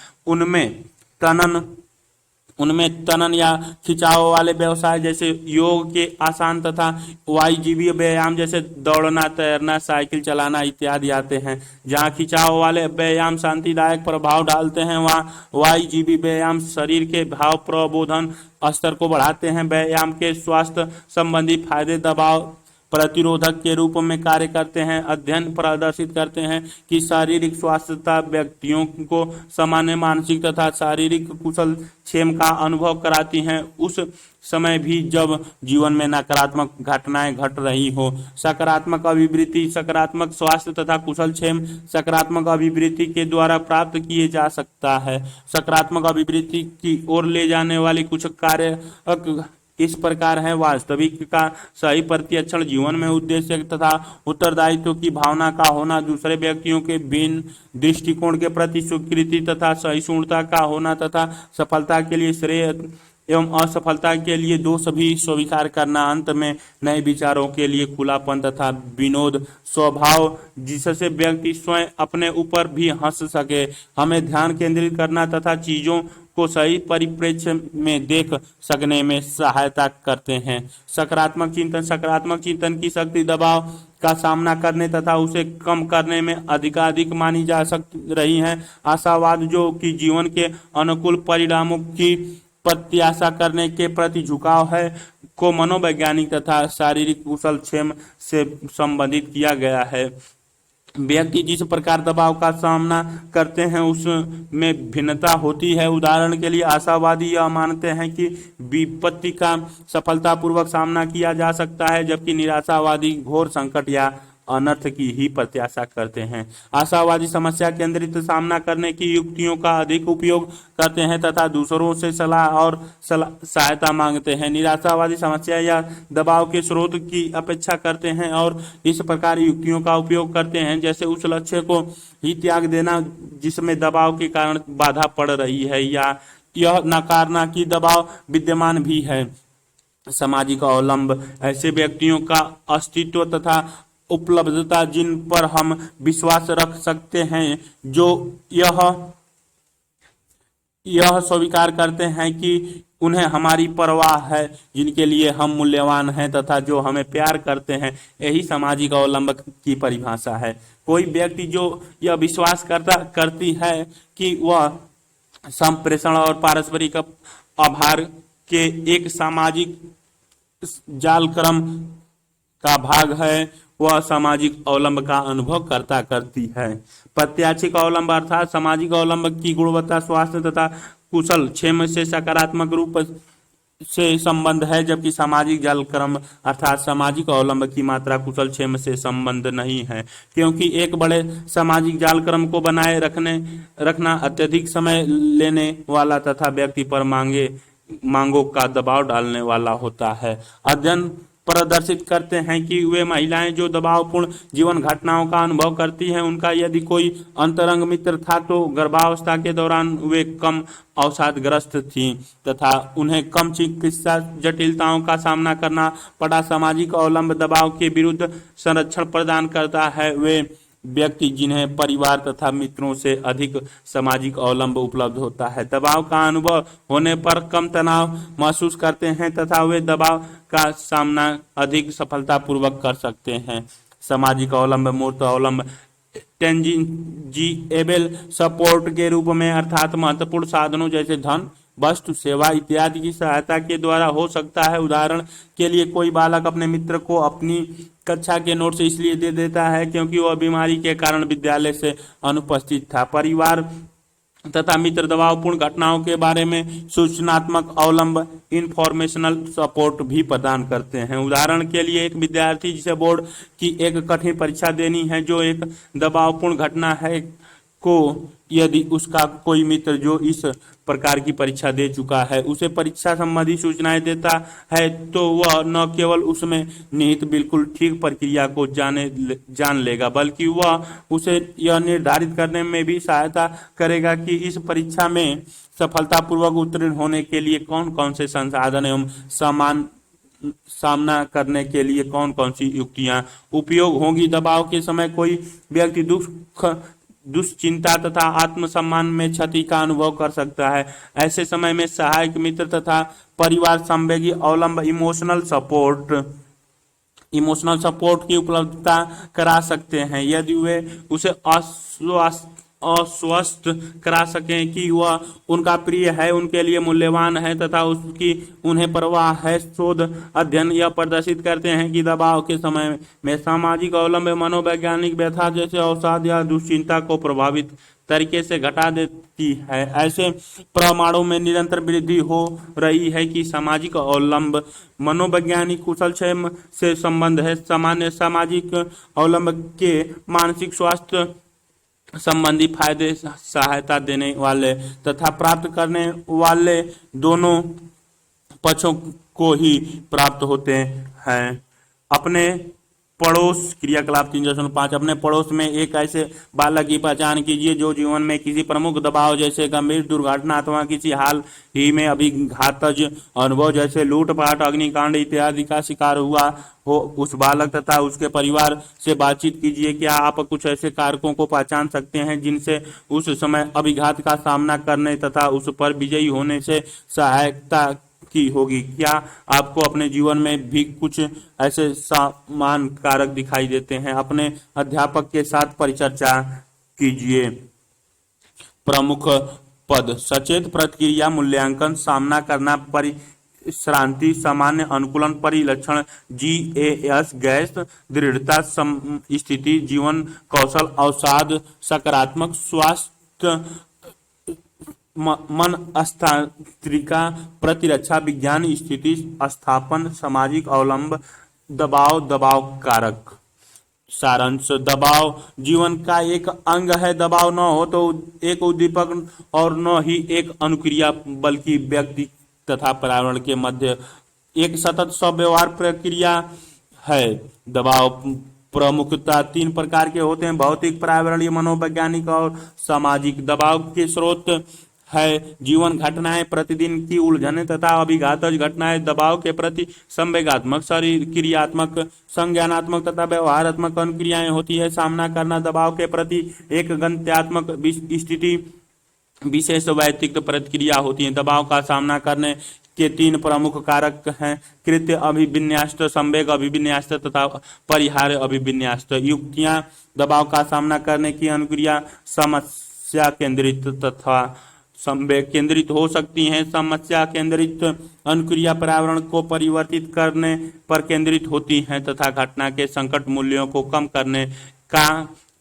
उनमें तनन या खिंचाव वाले व्यवसाय जैसे योग के आसान तथा वायुजीवीय व्यायाम जैसे दौड़ना, तैरना, साइकिल चलाना इत्यादि आते हैं। जहाँ खिंचाव वाले व्यायाम शांतिदायक प्रभाव डालते हैं, वहाँ वायुजीवी व्यायाम शरीर के भाव प्रबोधन स्तर को बढ़ाते हैं। व्यायाम के स्वास्थ्य संबंधी फायदे दबाव प्रतिरोधक के रूप में कार्य करते हैं। अध्ययन प्रदर्शित करते हैं कि शारीरिक स्वास्थ्यता व्यक्तियों को सामान्य मानसिक तथा शारीरिक कुशल क्षेम का अनुभव कराती हैं, उस समय भी जब जीवन में नकारात्मक घटनाएं घट रही हो। सकारात्मक अभिवृत्ति, सकारात्मक स्वास्थ्य तथा कुशल क्षेम सकारात्मक अभिवृत्ति के द्वारा प्राप्त किए जा सकता है। सकारात्मक अभिवृत्ति की ओर ले जाने वाली कुछ कार्य इस प्रकार है: वास्तविक का सही प्रत्याक्षण, जीवन में उद्देश्य तथा उत्तरदायित्व की भावना का होना, दूसरे व्यक्तियों के भिन्न दृष्टिकोण के प्रति स्वीकृति तथा सहिष्णुता का होना तथा सफलता के लिए श्रेय एवं असफलता के लिए दोष भी स्वीकार करना। अंत में नए विचारों के लिए खुलापन तथा विनोद स्वभाव, जिससे व्यक्ति स्वयं अपने ऊपर भी हंस सके, हमें ध्यान केंद्रित करना तथा चीजों को सही परिप्रेक्ष्य में देख सकने में सहायता करते हैं। सकारात्मक चिंतन की शक्ति दबाव का सामना करने तथा उसे कम करने में अधिकाधिक मानी जा रही है। आशावाद, जो कि जीवन के अनुकूल परिणामों की प्रत्याशा करने के प्रति झुकाव है, को मनोवैज्ञानिक तथा शारीरिक कुशल क्षेम से संबंधित किया गया है। व्यक्ति जिस प्रकार दबाव का सामना करते हैं उसमें भिन्नता होती है। उदाहरण के लिए आशावादी यह मानते हैं कि विपत्ति का सफलतापूर्वक सामना किया जा सकता है, जबकि निराशावादी घोर संकट या अनर्थ की ही प्रत्याशा करते हैं। आशावादी समस्या केंद्रित सामना करने की युक्तियों का अधिक उपयोग करते हैं तथा दूसरों से सलाह और सहायता मांगते हैं। निराशावादी समस्या या दबाव के स्रोत की अपेक्षा करते हैं और इस प्रकार युक्तियों का उपयोग करते हैं, जैसे उस लक्ष्य को ही त्याग देना जिसमें दबाव के कारण बाधा पड़ रही है, या यह नकारना कि दबाव विद्यमान भी है। सामाजिक अवलंब, ऐसे व्यक्तियों का अस्तित्व तथा उपलब्धता जिन पर हम विश्वास रख सकते हैं, जो यह स्वीकार करते हैं कि उन्हें हमारी परवाह है, जिनके लिए हम मूल्यवान हैं तथा जो हमें प्यार करते हैं, यही सामाजिक अवलंब की परिभाषा है। कोई व्यक्ति जो यह विश्वास करती है कि वह संप्रेषण और पारस्परिक आभार के एक सामाजिक जालक्रम का भाग है, वह सामाजिक अवलंब का अनुभव करती है। प्रत्याशिक अवलंब अर्थात सामाजिक अवलंब की गुणवत्ता स्वास्थ्य तथा कुशल क्षेम से सकारात्मक रूप से संबंध है, जबकि सामाजिक जालक्रम अर्थात सामाजिक अवलंब की मात्रा कुशल क्षेम से संबंध नहीं है, क्योंकि एक बड़े सामाजिक जालक्रम को बनाए रखना अत्यधिक समय लेने वाला तथा व्यक्ति पर मांगों का दबाव डालने वाला होता है। अध्ययन प्रदर्शित करते हैं कि वे महिलाएं जो दबावपूर्ण जीवन घटनाओं का अनुभव करती हैं, उनका यदि कोई अंतरंग मित्र था तो गर्भावस्था के दौरान वे कम अवसादग्रस्त थीं तथा उन्हें कम चिकित्सा जटिलताओं का सामना करना पड़ा। सामाजिक अवलंब दबाव के विरुद्ध संरक्षण प्रदान करता है। वे व्यक्ति जिन्हें परिवार तथा मित्रों से अधिक सामाजिक अवलंब उपलब्ध होता है, दबाव का अनुभव होने पर कम तनाव महसूस करते हैं तथा वे दबाव का सामना अधिक सफलतापूर्वक कर सकते हैं। सामाजिक अवलंब मूर्त अवलंब टेंजिबल सपोर्ट के रूप में अर्थात महत्वपूर्ण साधनों जैसे धन, वस्तु, सेवा इत्यादि की सहायता के द्वारा हो सकता है। उदाहरण के लिए कोई बालक अपने मित्र को अपनी कक्षा के नोट्स इसलिए दे देता है क्योंकि वह बीमारी के कारण विद्यालय से अनुपस्थित था। परिवार तथा मित्र दबावपूर्ण घटनाओं के बारे में सूचनात्मक अवलंब इंफॉर्मेशनल सपोर्ट भी प्रदान करते हैं। उदाहरण के लिए एक विद्यार्थी जिसे बोर्ड की एक कठिन परीक्षा देनी है जो एक दबावपूर्ण घटना है को यदि उसका कोई मित्र जो इस प्रकार की परीक्षा दे चुका है उसे परीक्षा संबंधी सूचनाएं देता है तो वह न केवल उसमें निहित बिल्कुल ठीक प्रक्रिया को जान लेगा, बल्कि वह उसे यह निर्धारित करने में भी सहायता करेगा कि इस परीक्षा में सफलतापूर्वक उत्तीर्ण होने के लिए कौन कौन से संसाधन एवं सामना करने के लिए कौन कौन सी युक्तियां उपयोग होंगी। दबाव के समय कोई व्यक्ति दुश्चिंता तथा आत्मसम्मान में क्षति का अनुभव कर सकता है। ऐसे समय में सहायक मित्र तथा परिवार संवेगी अवलंब इमोशनल सपोर्ट की उपलब्धता करा सकते हैं, यदि वे उसे आश्वस्त करा सकें कि वह उनका प्रिय है, उनके लिए मूल्यवान है तथा उसकी उन्हें परवाह है। शोध अध्ययन यह प्रदर्शित करते हैं कि दबाव के समय में सामाजिक अवलंब मनोवैज्ञानिक व्यथा जैसे अवसाद या दुश्चिंता को प्रभावित तरीके से घटा देती है। ऐसे प्रमाणों में निरंतर वृद्धि हो रही है कि सामाजिक अवलंब मनोवैज्ञानिक कुशल क्षेम से संबंध है। सामान्य सामाजिक अवलंब के मानसिक स्वास्थ्य संबंधी फायदे सहायता देने वाले तथा प्राप्त करने वाले दोनों पक्षों को ही प्राप्त होते हैं। अपने पड़ोस क्रियाकलाप 3.5 अपने पड़ोस में एक ऐसे बालक की पहचान कीजिए जो जीवन में किसी प्रमुख दबाव जैसे गंभीर दुर्घटना अथवा किसी हाल ही में अभिघातज अनुभव जैसे लूटपाट, अग्निकांड इत्यादि का शिकार हुआ हो। उस बालक तथा उसके परिवार से बातचीत कीजिए। क्या आप कुछ ऐसे कारकों को पहचान सकते हैं जिनसे उस समय अभिघात का सामना करने तथा उस पर विजयी होने से सहायता की होगी? क्या आपको अपने जीवन में भी कुछ ऐसे समान कारक दिखाई देते हैं? अपने अध्यापक के साथ परिचर्चा कीजिए। प्रमुख पद: सचेत प्रतिक्रिया, मूल्यांकन, सामना करना, परिश्रांति, सामान्य अनुकूलन, परिलक्षण, GAS गैस, दृढ़ता, स्थिति, जीवन कौशल, अवसाद, सकारात्मक स्वास्थ्य, मन अस्थिरता, प्रतिरक्षा विज्ञान, स्थिति स्थापन, सामाजिक अवलंब, दबाव कारक। सारांश: दबाव जीवन का एक अंग है। दबाव न हो तो एक उद्दीपक और न ही एक अनुक्रिया बल्कि व्यक्ति तथा पर्यावरण के मध्य एक सतत स्वव्यवहार प्रक्रिया है। दबाव प्रमुखता 3 प्रकार के होते हैं: भौतिक, पर्यावरणीय, मनोवैज्ञानिक और सामाजिक। दबाव के स्रोत है जीवन घटनाएं, प्रतिदिन की उलझनें तथा अभिघातज घटनाएं। दबाव के प्रति संवेगात्मक, शरीर क्रियात्मक, संज्ञानात्मक तथा व्यवहारात्मक अनुक्रियाएं होती है। सामना करना: दबाव के प्रति एक गंत्यात्मक स्थिति विशेष वैयक्तिक प्रतिक्रिया होती है। दबाव का सामना करने के 3 प्रमुख कारक हैं: कृत्य अभिविन्यास, संवेग अभिविन्यास तथा परिहार्य अभिविन्यास। युक्तियां: दबाव का सामना करने की अनुक्रिया समस्या केंद्रित तथा संवेग केंद्रित हो सकती हैं। समस्या केंद्रित अनुक्रिया पर्यावरण को परिवर्तित करने पर केंद्रित होती हैं तथा घटना के संकट मूल्यों को कम करने का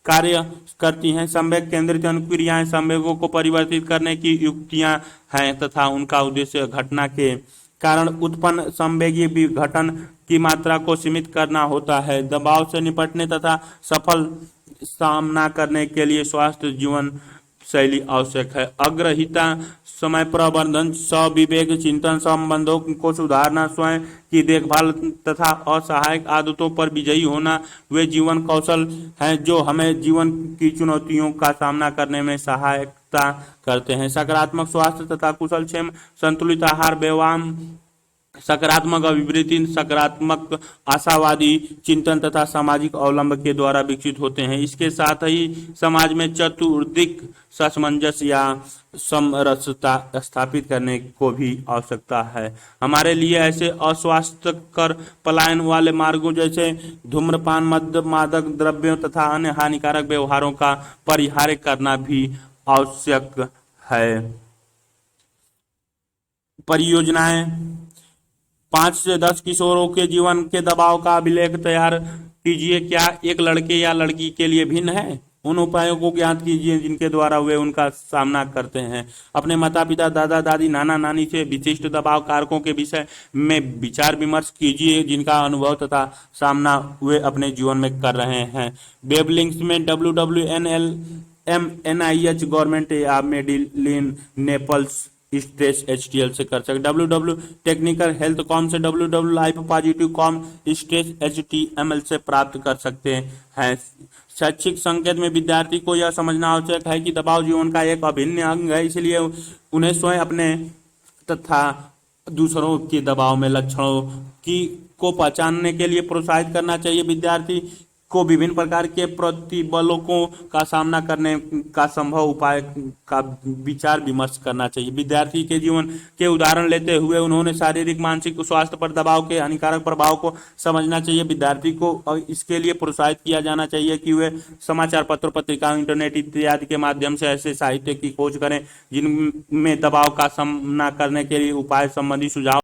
कार्य करती हैं। संवेग केंद्रित अनुक्रियाएं संवेगों को परिवर्तित करने की युक्तियां हैं तथा उनका उद्देश्य घटना के कारण उत्पन्न संवेगी विघटन की मात्रा को सीमित करना होता है। दबाव से निपटने तथा सफल सामना करने के लिए स्वस्थ जीवन शैली आवश्यक है। अग्रहिता, समय प्रबंधन, सविवेक चिंतन, संबंधों को सुधारना, स्वयं की देखभाल तथा असहायक आदतों पर विजयी होना वे जीवन कौशल हैं जो हमें जीवन की चुनौतियों का सामना करने में सहायता करते हैं। सकारात्मक स्वास्थ्य तथा कुशल क्षेम, संतुलित आहार, व्यायाम, सकारात्मक अभिवृत्ति, सकारात्मक आशावादी चिंतन तथा सामाजिक अवलंब के द्वारा विकसित होते हैं। इसके साथ ही समाज में चतुर्दिक सामंजस्य या समरसता स्थापित करने को भी आवश्यकता है। हमारे लिए ऐसे अस्वास्थ्यकर पलायन वाले मार्गों जैसे धूम्रपान, मद्य, मादक द्रव्यों तथा अन्य हानिकारक व्यवहारों का परिहार करना भी आवश्यक है। परियोजनाएं, 5 से 10 किशोरों के जीवन के दबाव का अभिलेख तैयार कीजिए। क्या एक लड़के या लड़की के लिए भिन्न है? उन उपायों को ज्ञात कीजिए जिनके द्वारा वे उनका सामना करते हैं। अपने माता पिता, दादा दादी, नाना नानी से विशिष्ट दबाव कारकों के विषय में विचार विमर्श कीजिए जिनका अनुभव तथा सामना वे अपने जीवन में कर रहे हैं। वेब लिंक्स में WWNLMNIH गवर्नमेंट या मेडिलिन नेपल्स स्ट्रेस HTL से कर सकते। www.technicalhealth.com से www.life-positive.com स्ट्रेस HTML से प्राप्त कर सकते हैं। शैक्षिक संकेत में विद्यार्थी को यह समझना आवश्यक है कि दबाव जीवन का एक अभिन्न अंग है, इसलिए उन्हें स्वयं अपने तथा दूसरों के दबाव में लक्षणों को पहचानने के लिए प्रोत्साहित करना चाहिए। विद्यार्थी को विभिन्न प्रकार के प्रतिबलों का सामना करने का संभव उपाय का विचार विमर्श करना चाहिए। विद्यार्थी के जीवन के उदाहरण लेते हुए उन्होंने शारीरिक मानसिक स्वास्थ्य पर दबाव के हानिकारक प्रभाव को समझना चाहिए। विद्यार्थी को इसके लिए प्रोत्साहित किया जाना चाहिए कि वे समाचार पत्र, पत्रिकाओं, इंटरनेट इत्यादि के माध्यम से ऐसे साहित्य की खोज करें जिनमें दबाव का सामना करने के लिए उपाय संबंधी सुझाव